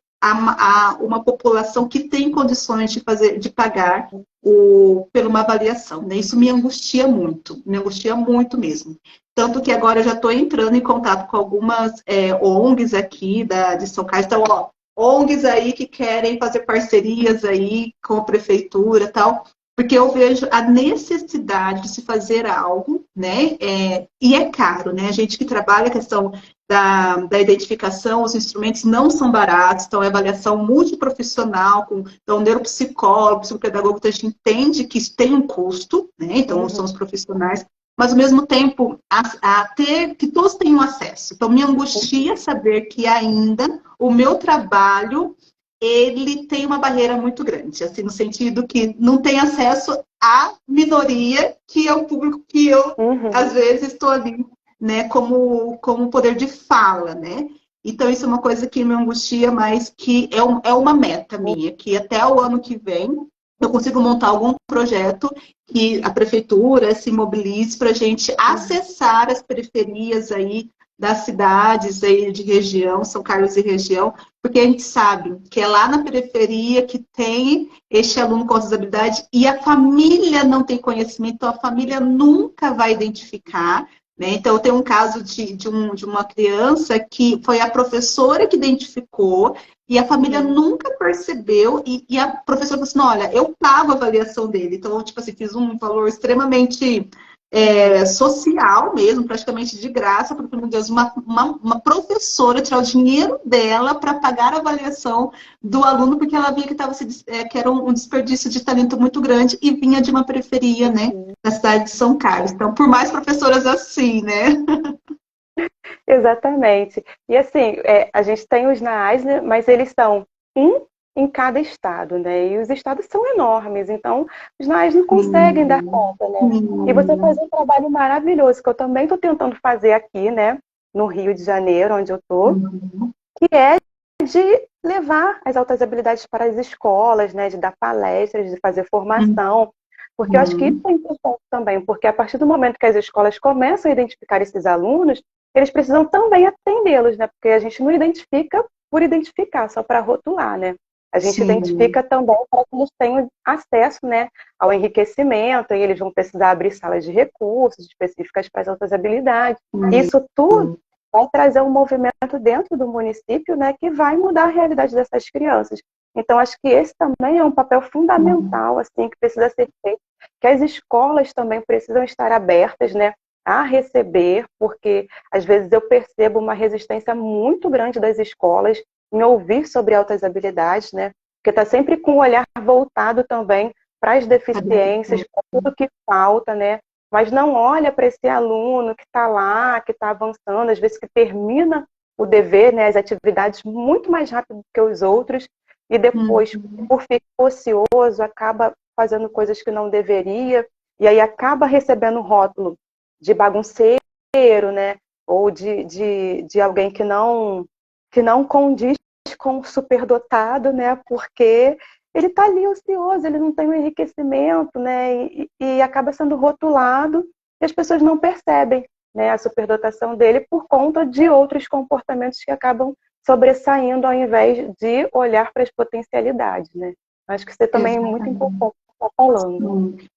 uma população que tem condições de pagar por uma avaliação, né? Isso me angustia muito mesmo. Tanto que agora eu já estou entrando em contato com algumas ONGs aqui de São Carlos, então, ONGs aí que querem fazer parcerias aí com a prefeitura e tal, porque eu vejo a necessidade de se fazer algo, né, e é caro, né, a gente que trabalha a questão da identificação, os instrumentos não são baratos, então é avaliação multiprofissional, então neuropsicólogo, psicopedagogo, então a gente entende que isso tem um custo, né, então somos profissionais, mas ao mesmo tempo ter que todos tenham acesso. Então me angustia saber que ainda o meu trabalho ele tem uma barreira muito grande, assim, no sentido que não tem acesso à minoria, que é o público que eu às vezes estou ali, né, como poder de fala, né? Então isso é uma coisa que me angustia, mas que é uma meta minha, que até o ano que vem eu consigo montar algum projeto que a prefeitura se mobilize para a gente acessar as periferias aí das cidades aí de região, São Carlos e região, porque a gente sabe que é lá na periferia que tem este aluno com disabilidade e a família não tem conhecimento, então a família nunca vai identificar, né? Então, eu tenho um caso de uma criança que foi a professora que identificou e a família nunca percebeu e a professora falou assim, olha, eu pago a avaliação dele. Então, tipo assim, fiz um valor extremamente social mesmo, praticamente de graça, porque, meu Deus, uma professora tirar o dinheiro dela para pagar a avaliação do aluno, porque ela via que era um desperdício de talento muito grande e vinha de uma periferia, né, da cidade de São Carlos. Então, por mais professoras assim, né? Exatamente. E assim, a gente tem os NAAs, né, mas eles são um em cada estado, né? E os estados são enormes, então os NAAs não conseguem dar Sim, conta, né? E você faz sim. um trabalho maravilhoso, que eu também estou tentando fazer aqui, né? No Rio de Janeiro, onde eu estou, Uhum, que é de levar as altas habilidades para as escolas, né? De dar palestras, de fazer formação. Porque eu acho que isso uhum, é importante também, porque a partir do momento que as escolas começam a identificar esses alunos, eles precisam também atendê-los, né? Porque a gente não identifica por identificar, só para rotular, né? A gente sim. identifica também para que eles tenham acesso, né, ao enriquecimento, e eles vão precisar abrir salas de recursos específicas para as outras habilidades. Isso tudo Isso. vai trazer um movimento dentro do município, né, que vai mudar a realidade dessas crianças. Então, acho que esse também é um papel fundamental, assim, que precisa ser feito, que as escolas também precisam estar abertas, né, a receber, porque às vezes eu percebo uma resistência muito grande das escolas em ouvir sobre altas habilidades, né, porque está sempre com o olhar voltado também para as deficiências, para tudo que falta, né, mas não olha para esse aluno que está lá, que está avançando, às vezes que termina o dever, né, as atividades muito mais rápido que os outros, e depois, Uhum. por ficar ocioso, acaba fazendo coisas que não deveria, e aí acaba recebendo o rótulo de bagunceiro, né, ou de alguém que não condiz com o superdotado, né, porque ele está ali ocioso, ele não tem um enriquecimento, né, e acaba sendo rotulado e as pessoas não percebem, né, a superdotação dele por conta de outros comportamentos que acabam sobressaindo ao invés de olhar para as potencialidades, né. Acho que isso também é muito Exatamente. importante estar falando. Sim.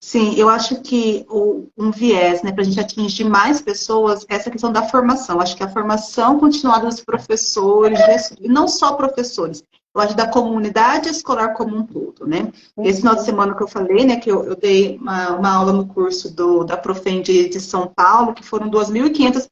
Sim, eu acho que um viés, né, para a gente atingir mais pessoas, é essa questão da formação. Acho que a formação continuada dos professores, e não só professores, eu acho da comunidade escolar como um todo, né? Esse final de Uhum. semana que eu falei, né, que eu dei uma aula no curso da Profem de São Paulo, que foram 2.500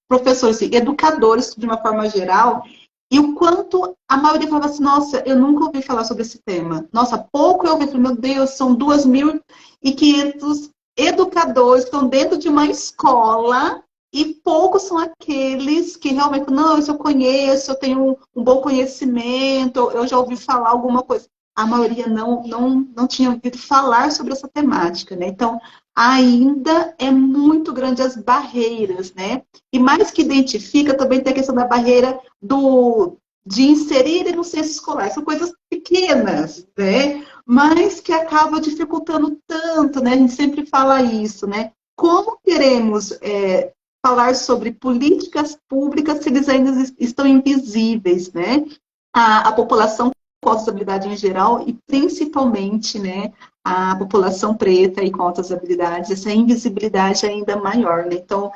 professores, assim, educadores, de uma forma geral, e o quanto a maioria falava assim, nossa, eu nunca ouvi falar sobre esse tema. Nossa, pouco eu ouvi, falei, meu Deus, são 2.500 educadores que estão dentro de uma escola e poucos são aqueles que realmente, não, isso eu conheço, eu tenho um bom conhecimento, eu já ouvi falar alguma coisa. A maioria não tinha ouvido falar sobre essa temática, né? Então, ainda é muito grande as barreiras, né? E mais que identifica, também tem a questão da barreira de inserir no censo escolar. São coisas pequenas, né? Mas que acaba dificultando tanto, né? A gente sempre fala isso, né? Como queremos falar sobre políticas públicas se eles ainda estão invisíveis, né? A população com altas habilidades em geral e principalmente, né, a população preta e com altas habilidades, essa invisibilidade é ainda maior, né? Então,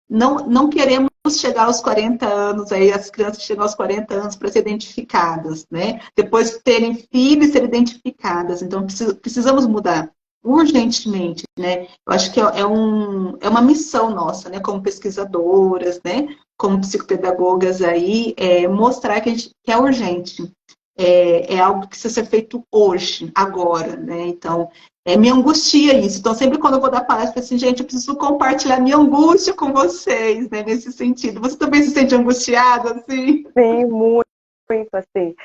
não queremos chegar aos 40 anos, aí as crianças chegam aos 40 anos para serem identificadas, né? Depois terem filhos e serem identificadas. Então, precisamos mudar urgentemente, né? Eu acho que é uma missão nossa, né? Como pesquisadoras, né? Como psicopedagogas aí, mostrar que é urgente. É algo que precisa ser feito hoje, agora, né? Então, me angustia isso. Então, sempre quando eu vou dar palestra, assim, gente, eu preciso compartilhar minha angústia com vocês, né? Nesse sentido. Você também se sente angustiada, assim? Sim, muito, muito, assim.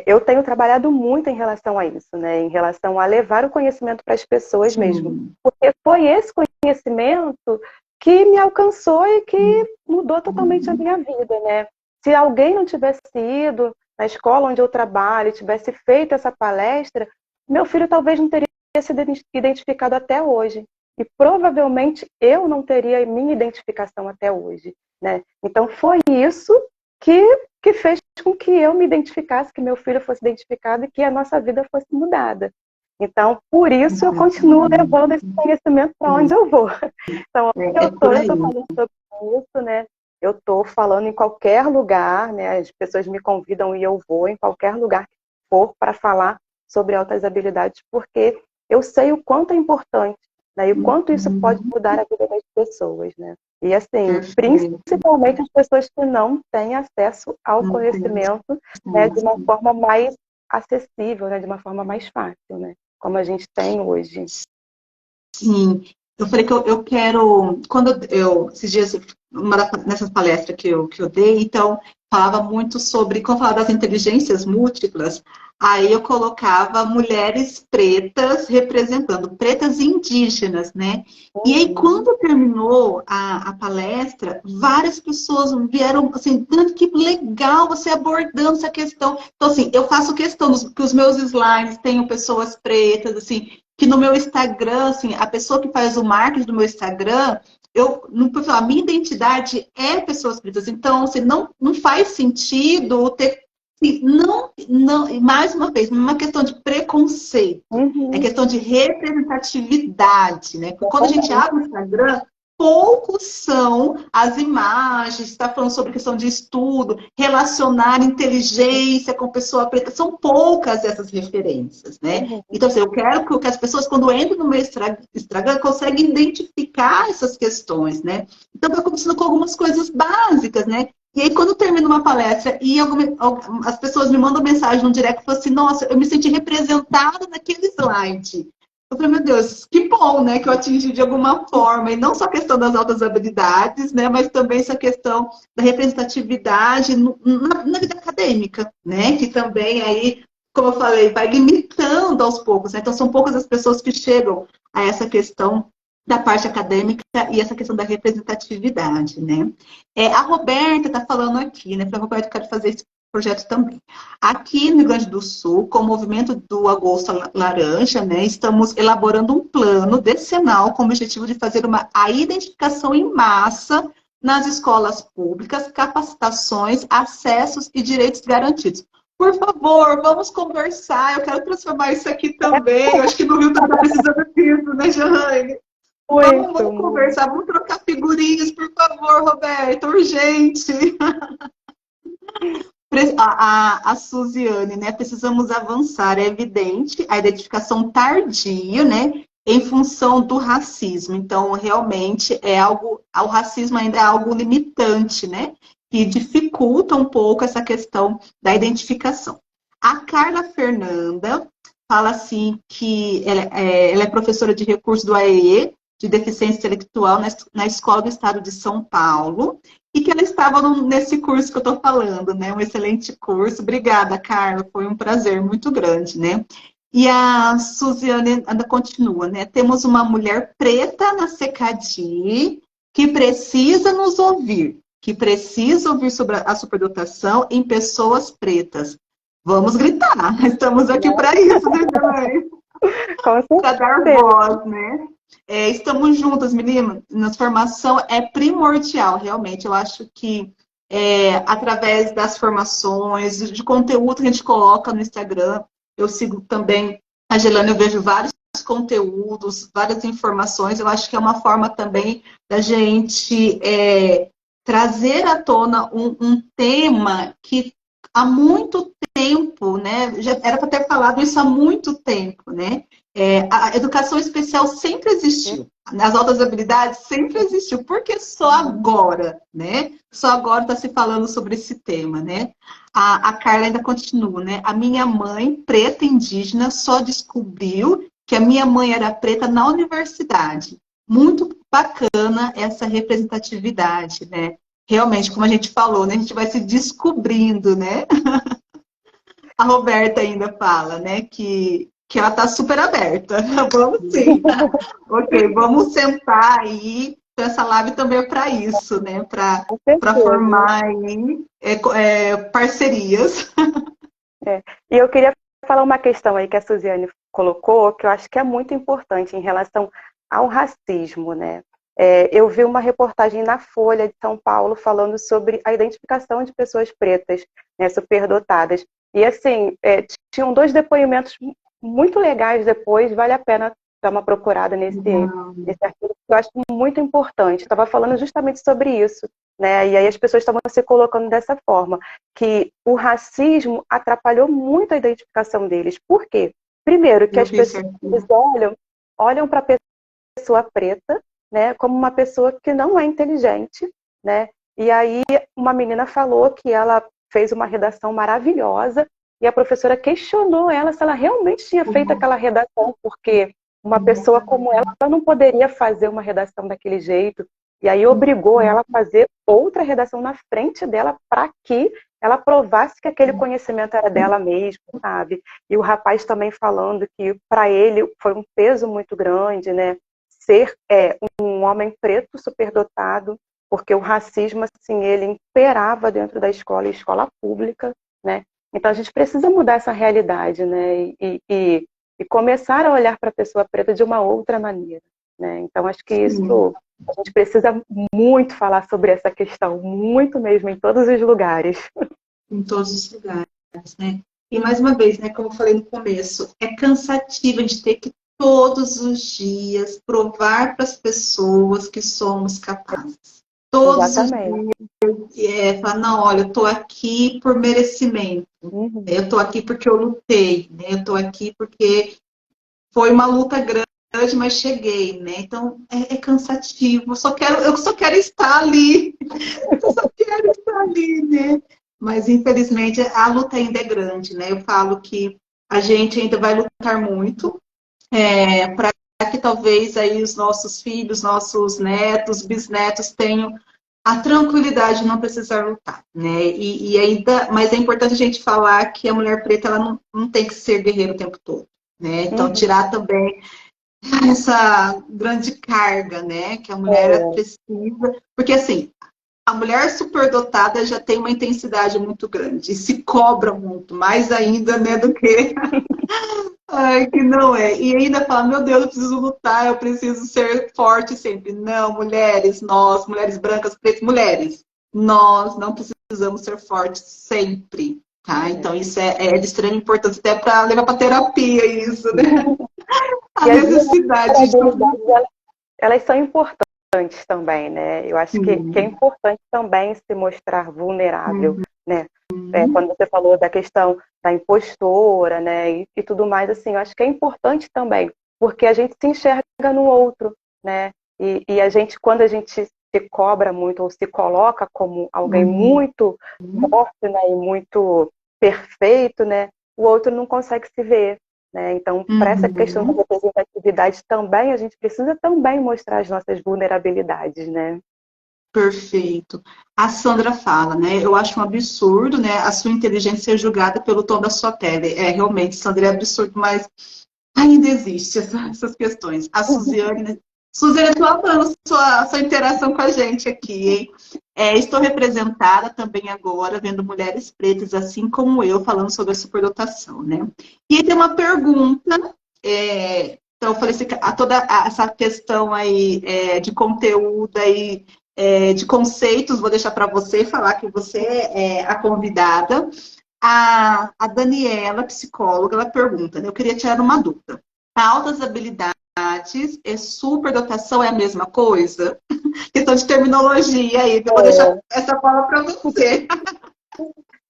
Eu tenho trabalhado muito em relação a isso, né? Em relação a levar o conhecimento para as pessoas mesmo. Sim. Porque foi esse conhecimento que me alcançou e que mudou totalmente a minha vida, né? Se alguém não tivesse ido na escola onde eu trabalho, tivesse feito essa palestra, meu filho talvez não teria sido identificado até hoje. E provavelmente eu não teria minha identificação até hoje, né? Então foi isso que fez com que eu me identificasse, que meu filho fosse identificado e que a nossa vida fosse mudada. Então, por isso eu continuo levando esse conhecimento para onde eu vou. Então, onde É por eu aí. estou falando sobre isso, né? Eu estou falando em qualquer lugar, né? As pessoas me convidam e eu vou em qualquer lugar que for para falar sobre altas habilidades, porque eu sei o quanto é importante, né? E o quanto isso pode mudar a vida das pessoas, né? E assim, Perfeito. principalmente as pessoas que não têm acesso ao Não tem conhecimento, né, de uma forma mais acessível, né, de uma forma mais fácil, né, como a gente tem hoje. Sim. Eu falei que eu quero, quando esses dias, nessas palestras que eu dei, então, falava muito sobre, quando eu falava das inteligências múltiplas, aí eu colocava mulheres pretas representando, pretas e indígenas, né? E aí, quando terminou a palestra, várias pessoas vieram, assim, "Dani, que legal você abordando essa questão." Então, assim, eu faço questão que os meus slides tenham pessoas pretas, assim, que no meu Instagram, assim, a pessoa que faz o marketing do meu Instagram, a minha identidade é pessoas pretas. Então, assim, não faz sentido ter. Assim, não, mais uma vez, não é uma questão de preconceito, é Uhum. questão de representatividade, né? Porque quando a gente abre o Instagram, poucos são as imagens, está falando sobre questão de estudo, relacionar inteligência com pessoa preta, são poucas essas referências, né? Uhum. Então, assim, eu quero que as pessoas, quando entram no meu Instagram, conseguem identificar essas questões, né? Então, vai começando com algumas coisas básicas, né? E aí, quando termina uma palestra e as pessoas me mandam mensagem no direct e falam assim, nossa, eu me senti representada naquele slide. Eu falei, meu Deus, que bom, né, que eu atingi de alguma forma, e não só a questão das altas habilidades, né, mas também essa questão da representatividade na vida acadêmica, né, que também aí, como eu falei, vai limitando aos poucos, né, então são poucas as pessoas que chegam a essa questão da parte acadêmica e essa questão da representatividade, né. A Roberta está falando aqui, né, para Roberta, eu quero fazer esse projeto também. Aqui no Rio Grande do Sul, com o movimento do Agosto Laranja, né, estamos elaborando um plano decenal com o objetivo de fazer a identificação em massa nas escolas públicas, capacitações, acessos e direitos garantidos. Por favor, vamos conversar. Eu quero transformar isso aqui também. Eu acho que no Rio está precisando disso, né, Johanne? Vamos Muito. conversar, vamos trocar figurinhas, por favor, Roberto, urgente. A Suziane, né? Precisamos avançar, é evidente, a identificação tardia, né? Em função do racismo. Então, realmente, o racismo ainda é algo limitante, né? Que dificulta um pouco essa questão da identificação. A Carla Fernanda fala assim que ela é professora de recursos do AEE, de deficiência intelectual, na Escola do Estado de São Paulo, e que ela estava nesse curso que eu estou falando, né? Um excelente curso. Obrigada, Carla, foi um prazer muito grande, né? E a Suziane ainda continua, né? Temos uma mulher preta na CECADI que precisa nos ouvir, que precisa ouvir sobre a superdotação em pessoas pretas. Vamos gritar, estamos aqui para isso, né, Joane? Com Para dar certeza. voz, né? Estamos juntas, meninas. Nossa formação é primordial, realmente. Eu acho que através das formações, de conteúdo que a gente coloca no Instagram, eu sigo também a Gelane, eu vejo vários conteúdos, várias informações. Eu acho que é uma forma também da gente trazer à tona um tema que há muito tempo, né? Já era para ter falado isso há muito tempo, né? A educação especial sempre existiu. Nas altas habilidades sempre existiu. Por que só agora, né? Só agora está se falando sobre esse tema, né? A Carla ainda continua, né? A minha mãe, preta indígena, só descobriu que a minha mãe era preta na universidade. Muito bacana essa representatividade, né? Realmente, como a gente falou, né? A gente vai se descobrindo, né? A Roberta ainda fala, né, que ela está super aberta. Vamos sim. Ok, vamos sentar aí. Essa live também é para isso, né? Com Para certeza. formar aí, parcerias. E eu queria falar uma questão aí que a Suziane colocou, que eu acho que é muito importante em relação ao racismo, né? Eu vi uma reportagem na Folha de São Paulo falando sobre a identificação de pessoas pretas, né, superdotadas. E assim, tinham dois depoimentos muito legais depois, vale a pena dar uma procurada nesse artigo, que eu acho muito importante. Estava falando justamente sobre isso, né? E aí as pessoas estavam se colocando dessa forma, que o racismo atrapalhou muito a identificação deles. Por quê? Primeiro, que Eu as vi pessoas certinho. olham para a pessoa preta, né, como uma pessoa que não é inteligente, né? E aí uma menina falou que ela fez uma redação maravilhosa e a professora questionou ela se ela realmente tinha feito aquela redação, porque uma pessoa como ela não poderia fazer uma redação daquele jeito. E aí obrigou ela a fazer outra redação na frente dela para que ela provasse que aquele conhecimento era dela mesma, sabe? E o rapaz também falando que para ele foi um peso muito grande, né? Ser um homem preto superdotado, porque o racismo, assim, ele imperava dentro da escola, e escola pública, né? Então a gente precisa mudar essa realidade, né? E começar a olhar para a pessoa preta de uma outra maneira, né? Então acho que isso a gente precisa muito falar sobre essa questão, muito mesmo, em todos os lugares. Em todos os lugares, né? E mais uma vez, né, como eu falei no começo, é cansativo a gente ter que todos os dias provar para as pessoas que somos capazes. Todos Exatamente. os dias, falar, não, olha, eu estou aqui por merecimento, eu estou aqui porque eu lutei, né? Eu estou aqui porque foi uma luta grande, mas cheguei, né? Então é cansativo. Eu só quero estar ali. Eu só quero estar ali, né? Mas infelizmente a luta ainda é grande, né? Eu falo que a gente ainda vai lutar muito para que talvez aí os nossos filhos, nossos netos, bisnetos tenham a tranquilidade de não precisar lutar, né? E ainda, mas é importante a gente falar que a mulher preta ela não tem que ser guerreira o tempo todo, né? Então tirar também essa grande carga, né? Que a mulher precisa, porque assim a mulher superdotada já tem uma intensidade muito grande e se cobra muito, mais ainda, né, do que ai, que não é. E ainda fala, meu Deus, eu preciso lutar, eu preciso ser forte sempre. Não, mulheres, nós, mulheres brancas, pretas, mulheres, nós não precisamos ser fortes sempre, tá? Então isso é de extrema importância, até para levar para terapia isso, né? A necessidade de... Elas são importantes também, né? Eu acho que é importante também se mostrar vulnerável, né? Quando você falou da questão da impostora, né? E tudo mais, assim, eu acho que é importante também, porque a gente se enxerga no outro, né? E a gente, quando a gente se cobra muito ou se coloca como alguém muito forte, né? E muito perfeito, né? O outro não consegue se ver. Né? Então, para essa questão da representatividade também, a gente precisa também mostrar as nossas vulnerabilidades, né? Perfeito. A Sandra fala, né? Eu acho um absurdo, né? A sua inteligência ser julgada pelo tom da sua pele. Realmente, Sandra, é absurdo, mas ainda existe essas questões. A Suziane, né? Suziane, estou amando sua interação com a gente aqui, hein? Estou representada também agora, vendo mulheres pretas, assim como eu, falando sobre a superdotação, né? E aí tem uma pergunta, então eu falei assim, toda essa questão aí de conteúdo aí, de conceitos, vou deixar para você falar que você é a convidada. A Daniela, psicóloga, ela pergunta, né? Eu queria tirar uma dúvida. Altas habilidades e superdotação é a mesma coisa? Questão de terminologia aí, eu vou deixar essa bola para você.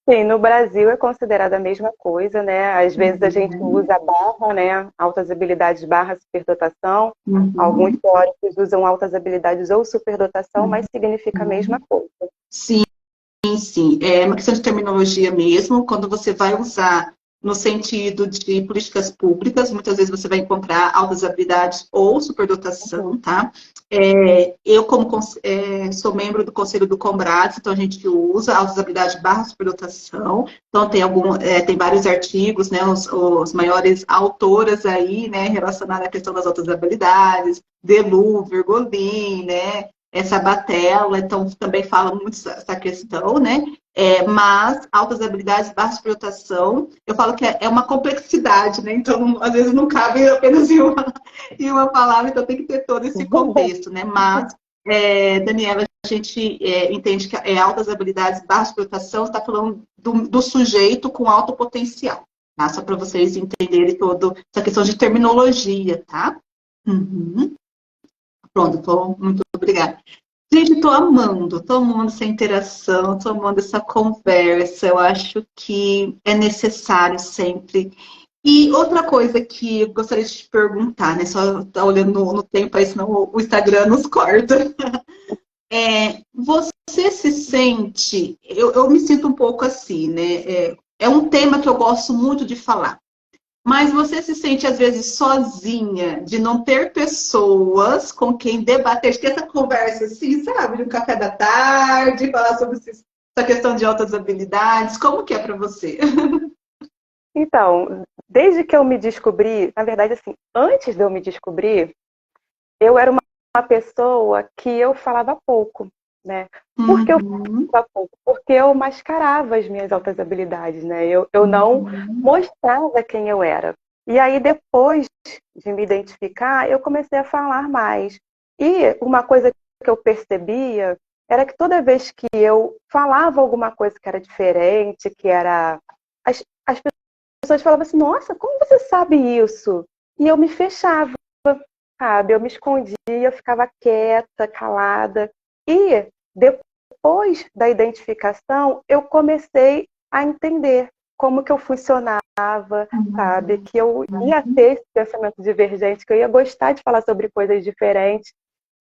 Sim, no Brasil é considerada a mesma coisa, né? Às vezes a gente usa barra, né? Altas habilidades barra superdotação. Alguns teóricos usam altas habilidades ou superdotação, mas significa a mesma coisa. Sim, sim. É uma questão de terminologia mesmo. Quando você vai usar no sentido de políticas públicas, muitas vezes você vai encontrar altas habilidades ou superdotação, tá? Eu, como sou membro do Conselho do Combrades, então a gente usa altas habilidades barra superdotação. Então tem vários artigos, né? Os maiores autoras aí, né? Relacionadas à questão das altas habilidades, Delu, Virgolin, né? Essa Batella, então também fala muito essa questão, né? Mas altas habilidades, barra superdotação, eu falo que é uma complexidade, né? Então, às vezes não cabe apenas em uma palavra, então tem que ter todo esse contexto, né? Mas, Daniela, a gente entende que altas habilidades, barra superdotação, está falando do sujeito com alto potencial, tá? Só para vocês entenderem toda essa questão de terminologia, tá? Pronto, muito obrigada. Gente, estou amando essa interação, estou amando essa conversa. Eu acho que é necessário sempre. E outra coisa que eu gostaria de te perguntar, né? Só tá olhando no tempo aí, senão o Instagram nos corta. Você se sente. Eu me sinto um pouco assim, né? É um tema que eu gosto muito de falar. Mas você se sente, às vezes, sozinha, de não ter pessoas com quem debater, ter essa conversa assim, sabe? No café da tarde, falar sobre essa questão de altas habilidades. Como que é para você? Então, desde que eu me descobri, na verdade, assim, antes de eu me descobrir, eu era uma pessoa que eu falava pouco, né? Por que eu Uhum, falava pouco? Porque eu mascarava as minhas altas habilidades, né? Eu não uhum, mostrava quem eu era. E aí, depois de me identificar, eu comecei a falar mais. E uma coisa que eu percebia era que toda vez que eu falava alguma coisa que era diferente, que era... As pessoas falavam assim, nossa, como você sabe isso? E eu me fechava, sabe? Eu me escondia, eu ficava quieta, calada. E depois da identificação, eu comecei a entender como que eu funcionava, sabe? Que eu ia ter esse pensamento divergente, que eu ia gostar de falar sobre coisas diferentes.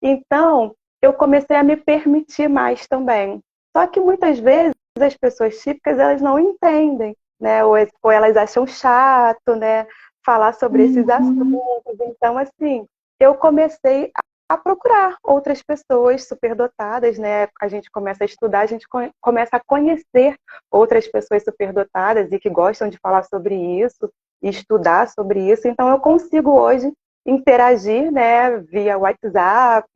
Então, eu comecei a me permitir mais também. Só que muitas vezes as pessoas típicas, elas não entendem, né? Ou elas acham chato, né? Falar sobre esses uhum, assuntos. Então, assim, eu comecei a procurar outras pessoas superdotadas, né? A gente começa a estudar, a gente começa a conhecer outras pessoas superdotadas e que gostam de falar sobre isso, e estudar sobre isso. Então, eu consigo hoje interagir, né, via WhatsApp,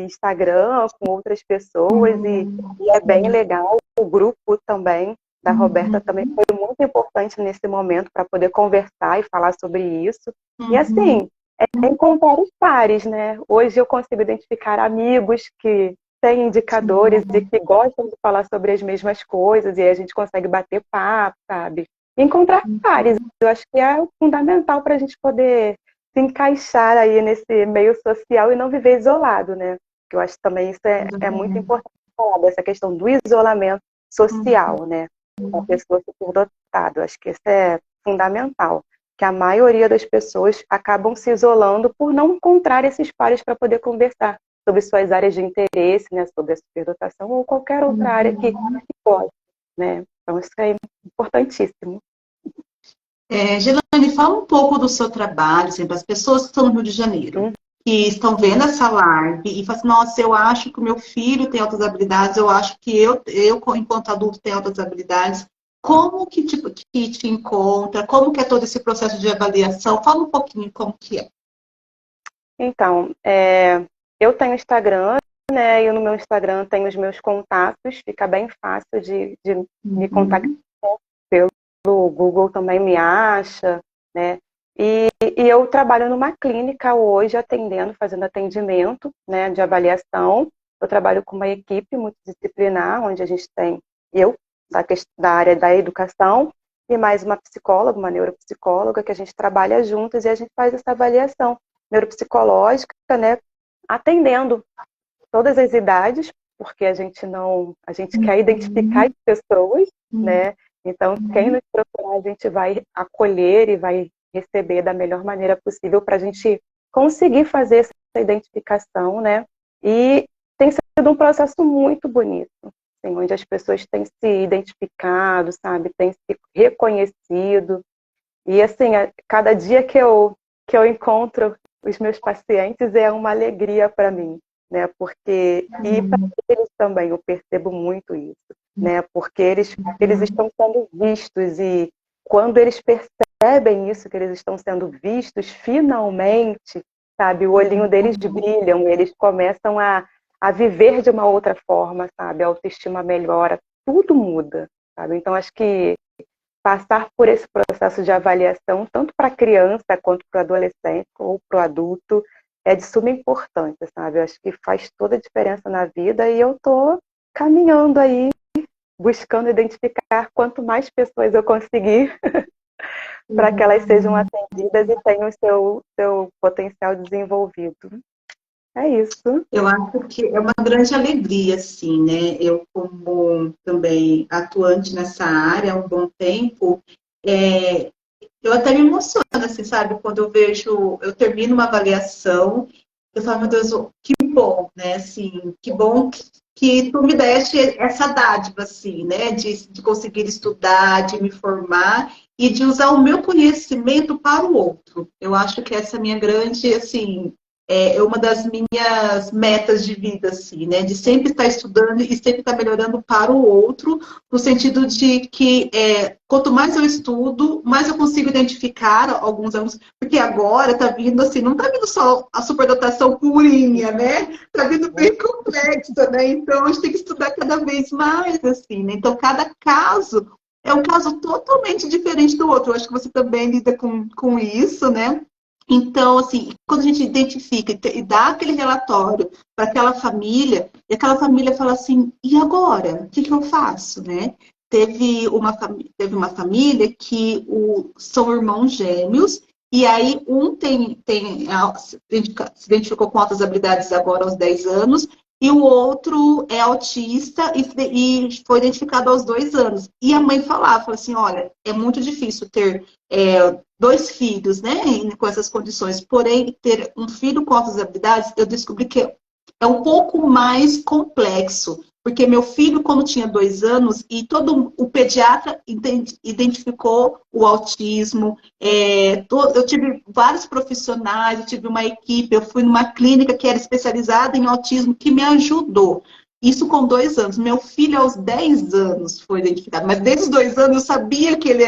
Instagram, com outras pessoas, e é bem legal. O grupo também da Roberta também uhum, foi muito importante nesse momento para poder conversar e falar sobre isso. E uhum, assim, encontrar os pares, né? Hoje eu consigo identificar amigos que têm indicadores e que gostam de falar sobre as mesmas coisas, e aí a gente consegue bater papo, sabe? Encontrar pares, eu acho que é fundamental para a gente poder se encaixar aí nesse meio social e não viver isolado, né? Que eu acho que também isso é muito uhum, importante falar dessa questão do isolamento uhum. social, né? Uma pessoa superdotada. Eu acho que isso é fundamental. Que a maioria das pessoas acabam se isolando por não encontrar esses pares para poder conversar sobre suas áreas de interesse, né? Sobre a superdotação ou qualquer outra área que goste, né? Então isso é importantíssimo. Gelane, fala um pouco do seu trabalho, assim, para as pessoas que estão no Rio de Janeiro, Uhum. que estão vendo essa live e falam assim, nossa, eu acho que o meu filho tem altas habilidades, eu acho que eu enquanto adulto, tenho altas habilidades. Como que te encontra? Como que é todo esse processo de avaliação? Fala um pouquinho como que é. Então, eu tenho Instagram, né? E no meu Instagram tem os meus contatos, fica bem fácil de me contactar. Uhum, O Google também me acha, né? E eu trabalho numa clínica hoje atendendo, fazendo atendimento, né, de avaliação. Eu trabalho com uma equipe multidisciplinar, onde a gente tem eu, da área da educação, e mais uma psicóloga, uma neuropsicóloga, que a gente trabalha juntos e a gente faz essa avaliação neuropsicológica, né, atendendo todas as idades, porque a gente quer identificar as uhum, pessoas, uhum, né? Então, quem nos procurar, a gente vai acolher e vai receber da melhor maneira possível para a gente conseguir fazer essa identificação, né? E tem sido um processo muito bonito, assim, onde as pessoas têm se identificado, sabe? Têm se reconhecido. E, assim, cada dia que eu encontro os meus pacientes é uma alegria para mim, né? Porque, e para eles também, eu percebo muito isso, né? Porque eles estão sendo vistos e quando eles percebem isso, que eles estão sendo vistos, finalmente, sabe? O olhinho deles brilham, eles começam a viver de uma outra forma, sabe? A autoestima melhora, tudo muda, sabe? Então, acho que passar por esse processo de avaliação, tanto para a criança quanto para o adolescente ou para o adulto, é de suma importância, sabe? Eu acho que faz toda a diferença na vida e eu estou caminhando aí, buscando identificar quanto mais pessoas eu conseguir para que elas sejam uhum. atendidas e tenham o seu potencial desenvolvido. É isso. Eu acho que é uma grande alegria, assim, né? Eu, como também atuante nessa área há um bom tempo, é, eu até me emociono, assim, sabe? Quando eu vejo, eu termino uma avaliação, eu falo, meu Deus, que bom, né? Assim, que bom que tu me deste essa dádiva, assim, né? De conseguir estudar, de me formar. e de usar o meu conhecimento para o outro. Eu acho que essa é a minha grande, assim, é uma das minhas metas de vida, assim, né? De sempre estar estudando e sempre estar melhorando para o outro, no sentido de que quanto mais eu estudo, mais eu consigo identificar alguns alunos, porque agora tá vindo assim, não tá vindo só a superdotação purinha, né? Tá vindo bem complexa, né? Então a gente tem que estudar cada vez mais, assim, né? Então cada caso é um caso totalmente diferente do outro. Eu acho que você também lida com isso, né? Então, assim, quando a gente identifica e dá aquele relatório para aquela família, e aquela família fala assim, e agora? O que eu faço, né? Teve uma família que são irmãos gêmeos, e aí um se identificou com altas habilidades agora aos 10 anos, e o outro é autista e foi identificado aos 2 anos. E a mãe falava assim, olha, é muito difícil ter 2 filhos, né, com essas condições. Porém, ter um filho com altas habilidades, eu descobri que é um pouco mais complexo. Porque meu filho, quando tinha 2 anos, e todo o pediatra identificou o autismo. Eu tive vários profissionais, eu tive uma equipe, eu fui numa clínica que era especializada em autismo, que me ajudou. Isso com 2 anos. Meu filho, aos 10 anos, foi identificado. Mas desde os 2 anos, eu sabia que ele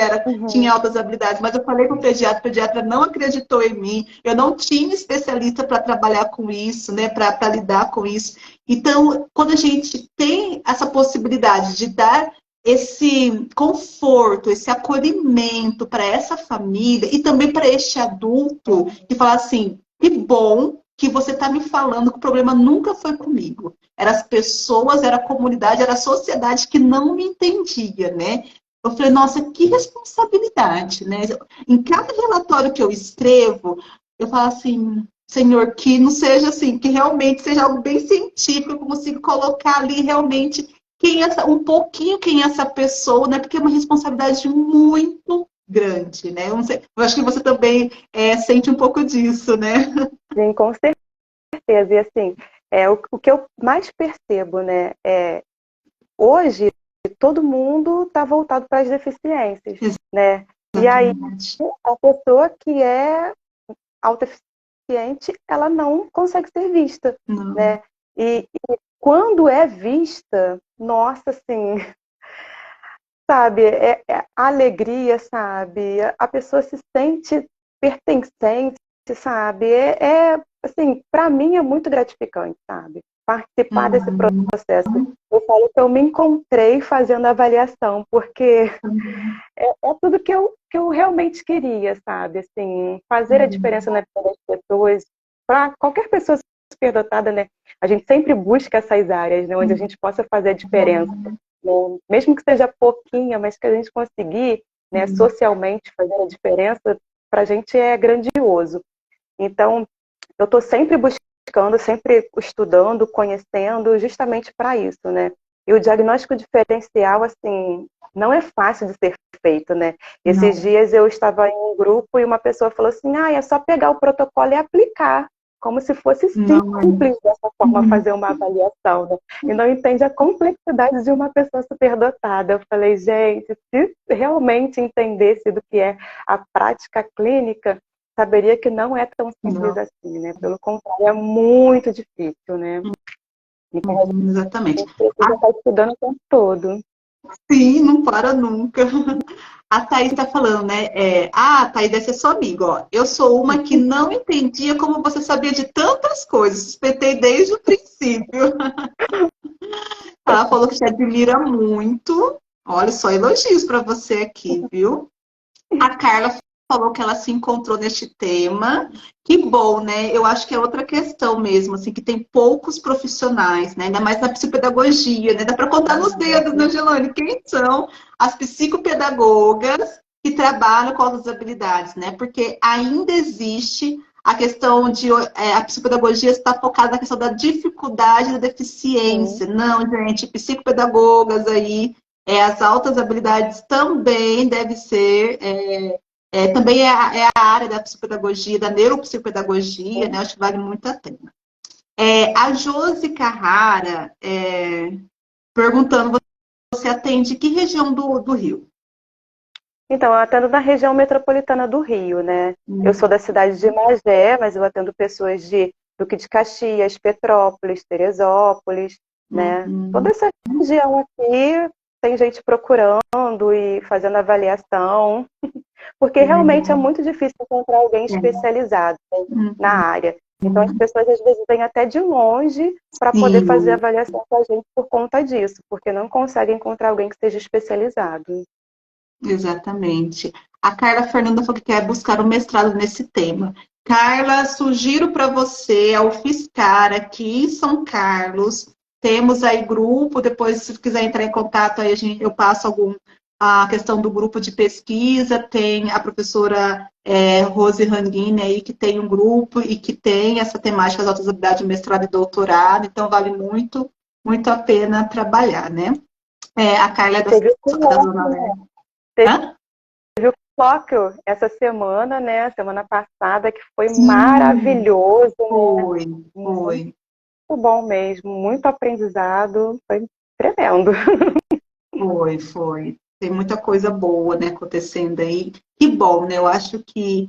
tinha altas habilidades. Mas eu falei com o pediatra não acreditou em mim. Eu não tinha especialista para trabalhar com isso, né? Para lidar com isso. Então, quando a gente tem essa possibilidade de dar esse conforto, esse acolhimento para essa família e também para este adulto que fala assim, que bom que você está me falando que o problema nunca foi comigo. Eram as pessoas, era a comunidade, era a sociedade que não me entendia, né? Eu falei, nossa, que responsabilidade, né? Em cada relatório que eu escrevo, eu falo assim, Senhor, que não seja assim, que realmente seja algo bem científico, eu consigo colocar ali realmente um pouquinho quem é essa pessoa, né? Porque é uma responsabilidade muito grande, né? Eu não sei, eu acho que você também sente um pouco disso, né? Sim, com certeza. E assim, o que eu mais percebo, né? Hoje, todo mundo está voltado para as deficiências, né? E aí, a pessoa que é autoeficiente, ela não consegue ser vista, Não. né? E quando é vista, nossa, assim, sabe, a alegria, sabe? A pessoa se sente pertencente, sabe? Assim, para mim é muito gratificante, sabe? Participar desse processo. Eu falo que eu me encontrei fazendo a avaliação, porque é tudo que eu realmente queria, sabe? Assim, fazer a diferença na vida das pessoas, para qualquer pessoa superdotada, né? A gente sempre busca essas áreas, né, onde a gente possa fazer a diferença, né? Mesmo que seja pouquinha, mas que a gente conseguir, né, socialmente fazer a diferença, para a gente é grandioso. Então, eu estou sempre buscando, sempre estudando, conhecendo, justamente para isso, né? E o diagnóstico diferencial, assim, não é fácil de ser feito, né? Esses dias eu estava em um grupo e uma pessoa falou assim, é só pegar o protocolo e aplicar, como se fosse simples dessa forma fazer uma avaliação, né? E não entende a complexidade de uma pessoa superdotada. Eu falei, gente, se realmente entendesse do que é a prática clínica, saberia que não é tão simples assim, né? Pelo contrário, é muito difícil, né? Então, Exatamente. a gente precisa estar estudando o tempo todo. Sim, não para nunca. A Thaís está falando, né? Thaís, deve ser sua amiga, ó. Eu sou uma que não entendia como você sabia de tantas coisas. Suspeitei desde o princípio. Ela falou que te admira muito. Olha, só elogios para você aqui, viu? A Carla falou que ela se encontrou neste tema. Que bom, né? Eu acho que é outra questão mesmo, assim, que tem poucos profissionais, né? Ainda mais na psicopedagogia, né? Dá para contar nos dedos, né, Gelane? Quem são as psicopedagogas que trabalham com as habilidades, né? Porque ainda existe a questão de a psicopedagogia está focada na questão da dificuldade, da deficiência. Não, gente, psicopedagogas aí, as altas habilidades também deve ser também é a área da psicopedagogia, da neuropsicopedagogia, né? Acho que vale muito a pena. A Josi Carrara perguntando, você atende que região do Rio? Então, eu atendo na região metropolitana do Rio, né? Eu sou da cidade de Magé, mas eu atendo pessoas de Duque de Caxias, Petrópolis, Teresópolis, né? Toda essa região aqui tem gente procurando e fazendo avaliação, porque realmente é muito difícil encontrar alguém especializado, né, na área. Então, as pessoas às vezes vêm até de longe para poder fazer avaliação com a gente por conta disso, porque não conseguem encontrar alguém que esteja especializado. Exatamente. A Carla Fernanda falou que quer buscar um mestrado nesse tema. Carla, sugiro para você a UFSCar aqui em São Carlos. Temos aí grupo, depois se quiser entrar em contato, aí eu passo a questão do grupo de pesquisa. Tem a professora Rose Ranghini aí, que tem um grupo e que tem essa temática das altas habilidades de mestrado e doutorado, então vale muito, muito a pena trabalhar, né? A Carla é da Zona Leste. Teve o colóquio essa semana, né? Semana passada, que foi maravilhoso. Foi. Muito bom mesmo, muito aprendizado, foi tremendo. Foi. Tem muita coisa boa, né, acontecendo aí. Que bom, né? Eu acho que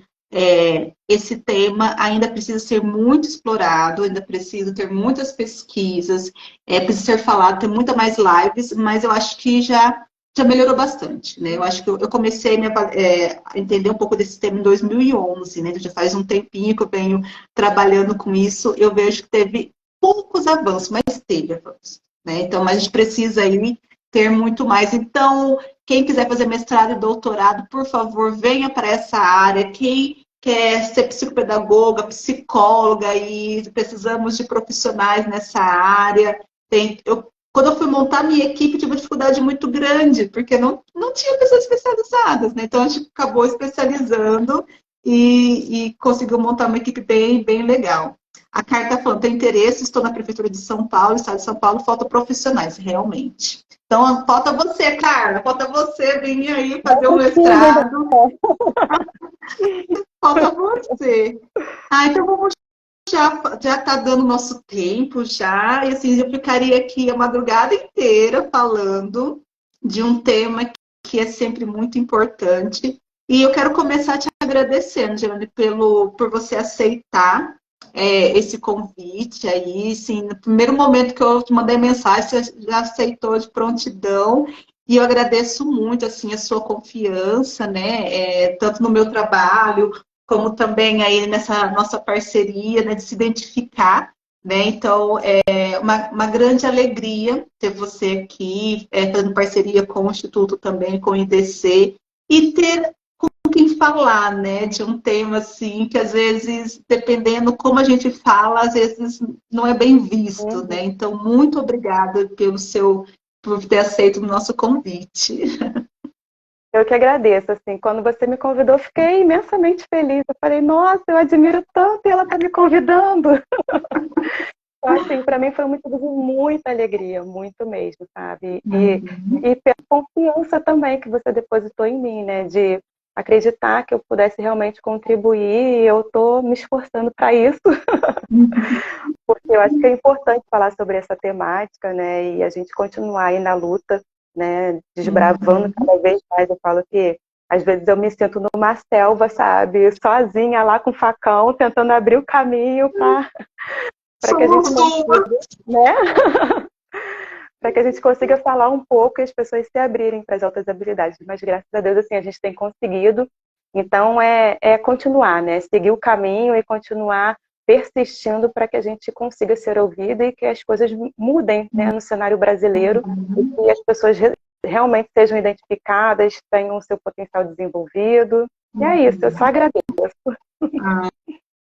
esse tema ainda precisa ser muito explorado, ainda precisa ter muitas pesquisas, precisa ser falado, ter muita mais lives, mas eu acho que já melhorou bastante, né? Eu acho que eu comecei a entender um pouco desse tema em 2011, né? Já faz um tempinho que eu venho trabalhando com isso. Eu vejo que teve poucos avanços, mas teve avanços, né? Então, mas a gente precisa aí ter muito mais. Então, quem quiser fazer mestrado e doutorado, por favor, venha para essa área. Quem quer ser psicopedagoga, psicóloga, e precisamos de profissionais nessa área. Quando eu fui montar minha equipe, tive uma dificuldade muito grande, porque não tinha pessoas especializadas, né? Então, a gente acabou especializando e conseguiu montar uma equipe bem, bem legal. A Carla está falando, tem interesse, estou na Prefeitura de São Paulo, Estado de São Paulo, falta profissionais, realmente. Então, falta você, Carla, falta você vir aí fazer o mestrado. Falta você. Então vamos já está dando nosso tempo já, e assim, eu ficaria aqui a madrugada inteira falando de um tema que é sempre muito importante. E eu quero começar te agradecendo, Gerane, por você aceitar esse convite aí, assim, no primeiro momento que eu te mandei mensagem, você já aceitou de prontidão, e eu agradeço muito, assim, a sua confiança, né, tanto no meu trabalho, como também aí nessa nossa parceria, né, de se identificar, né, então é uma grande alegria ter você aqui, fazendo parceria com o Instituto também, com o IDC, e ter quem falar, né, de um tema assim, que às vezes, dependendo como a gente fala, às vezes não é bem visto, né, então muito obrigada por ter aceito o nosso convite. Eu que agradeço, assim, quando você me convidou, eu fiquei imensamente feliz. Eu falei, nossa, eu admiro tanto e ela está me convidando. Então, assim, para mim foi muito de muita alegria, muito mesmo, sabe? E pela confiança também que você depositou em mim, né? De acreditar que eu pudesse realmente contribuir, e eu estou me esforçando para isso. Porque eu acho que é importante falar sobre essa temática, né? E a gente continuar aí na luta, né, desbravando cada vez mais. Eu falo que às vezes eu me sinto numa selva, sabe, sozinha lá com o facão, tentando abrir o caminho para que a gente consiga, né? Para que a gente consiga falar um pouco e as pessoas se abrirem para as altas habilidades. Mas graças a Deus, assim, a gente tem conseguido. Então é continuar, né? Seguir o caminho e continuar persistindo para que a gente consiga ser ouvido e que as coisas mudem, né, no cenário brasileiro, e que as pessoas realmente sejam identificadas, tenham o seu potencial desenvolvido. E é isso, eu só agradeço.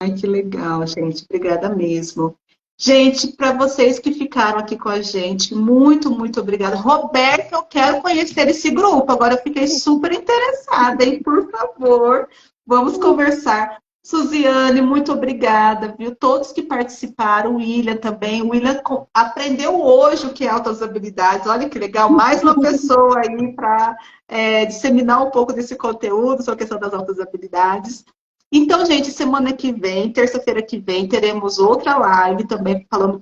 Ai, que legal, gente. Obrigada mesmo. Gente, para vocês que ficaram aqui com a gente, muito, muito obrigada. Roberta, eu quero conhecer esse grupo. Agora eu fiquei super interessada, hein? Por favor, vamos conversar. Suziane, muito obrigada, viu? Todos que participaram, o William também. O William aprendeu hoje o que é altas habilidades. Olha que legal, mais uma pessoa aí para disseminar um pouco desse conteúdo sobre a questão das altas habilidades. Então, gente, semana que vem, terça-feira que vem, teremos outra live também falando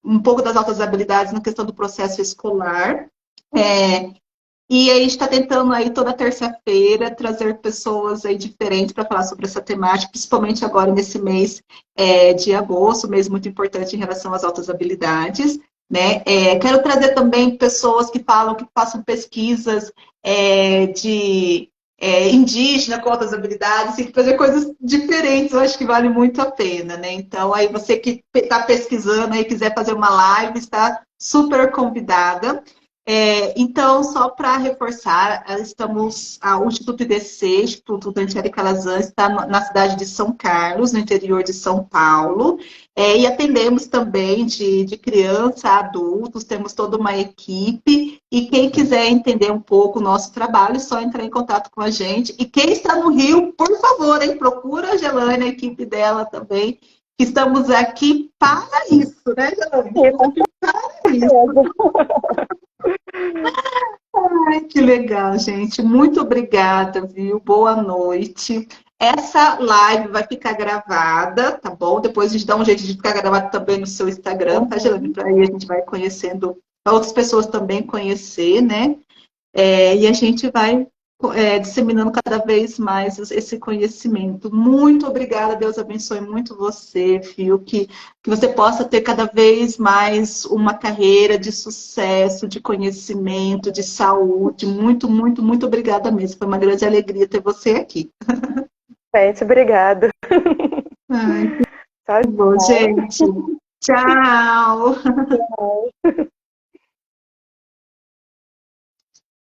um pouco das altas habilidades na questão do processo escolar. E aí a gente está tentando aí toda terça-feira trazer pessoas aí diferentes para falar sobre essa temática, principalmente agora nesse mês de agosto, mês muito importante em relação às altas habilidades. Né? Quero trazer também pessoas que falam, que façam pesquisas de indígena com altas habilidades, e fazer coisas diferentes, eu acho que vale muito a pena, né? Então, aí você que está pesquisando e quiser fazer uma live, está super convidada. Então, só para reforçar, o Instituto IDC, Instituto Dante Calazan, está na cidade de São Carlos, no interior de São Paulo, e atendemos também de criança a adultos, temos toda uma equipe, e quem quiser entender um pouco o nosso trabalho, é só entrar em contato com a gente. E quem está no Rio, por favor, hein, procura a Gelane, a equipe dela também, que estamos aqui para isso, né, Gelane? Para isso. Ai, que legal, gente. Muito obrigada, viu? Boa noite. Essa live vai ficar gravada, tá bom? Depois a gente dá um jeito de ficar gravado também no seu Instagram, tá, Gelane? Para aí a gente vai conhecendo, para outras pessoas também conhecer, né? E a gente vai disseminando cada vez mais esse conhecimento. Muito obrigada, Deus abençoe muito você, Fio, que você possa ter cada vez mais uma carreira de sucesso, de conhecimento, de saúde. Muito, muito, muito obrigada mesmo. Foi uma grande alegria ter você aqui. Gente, obrigada. Ai, Tchau, que bom, gente. Tchau. tchau.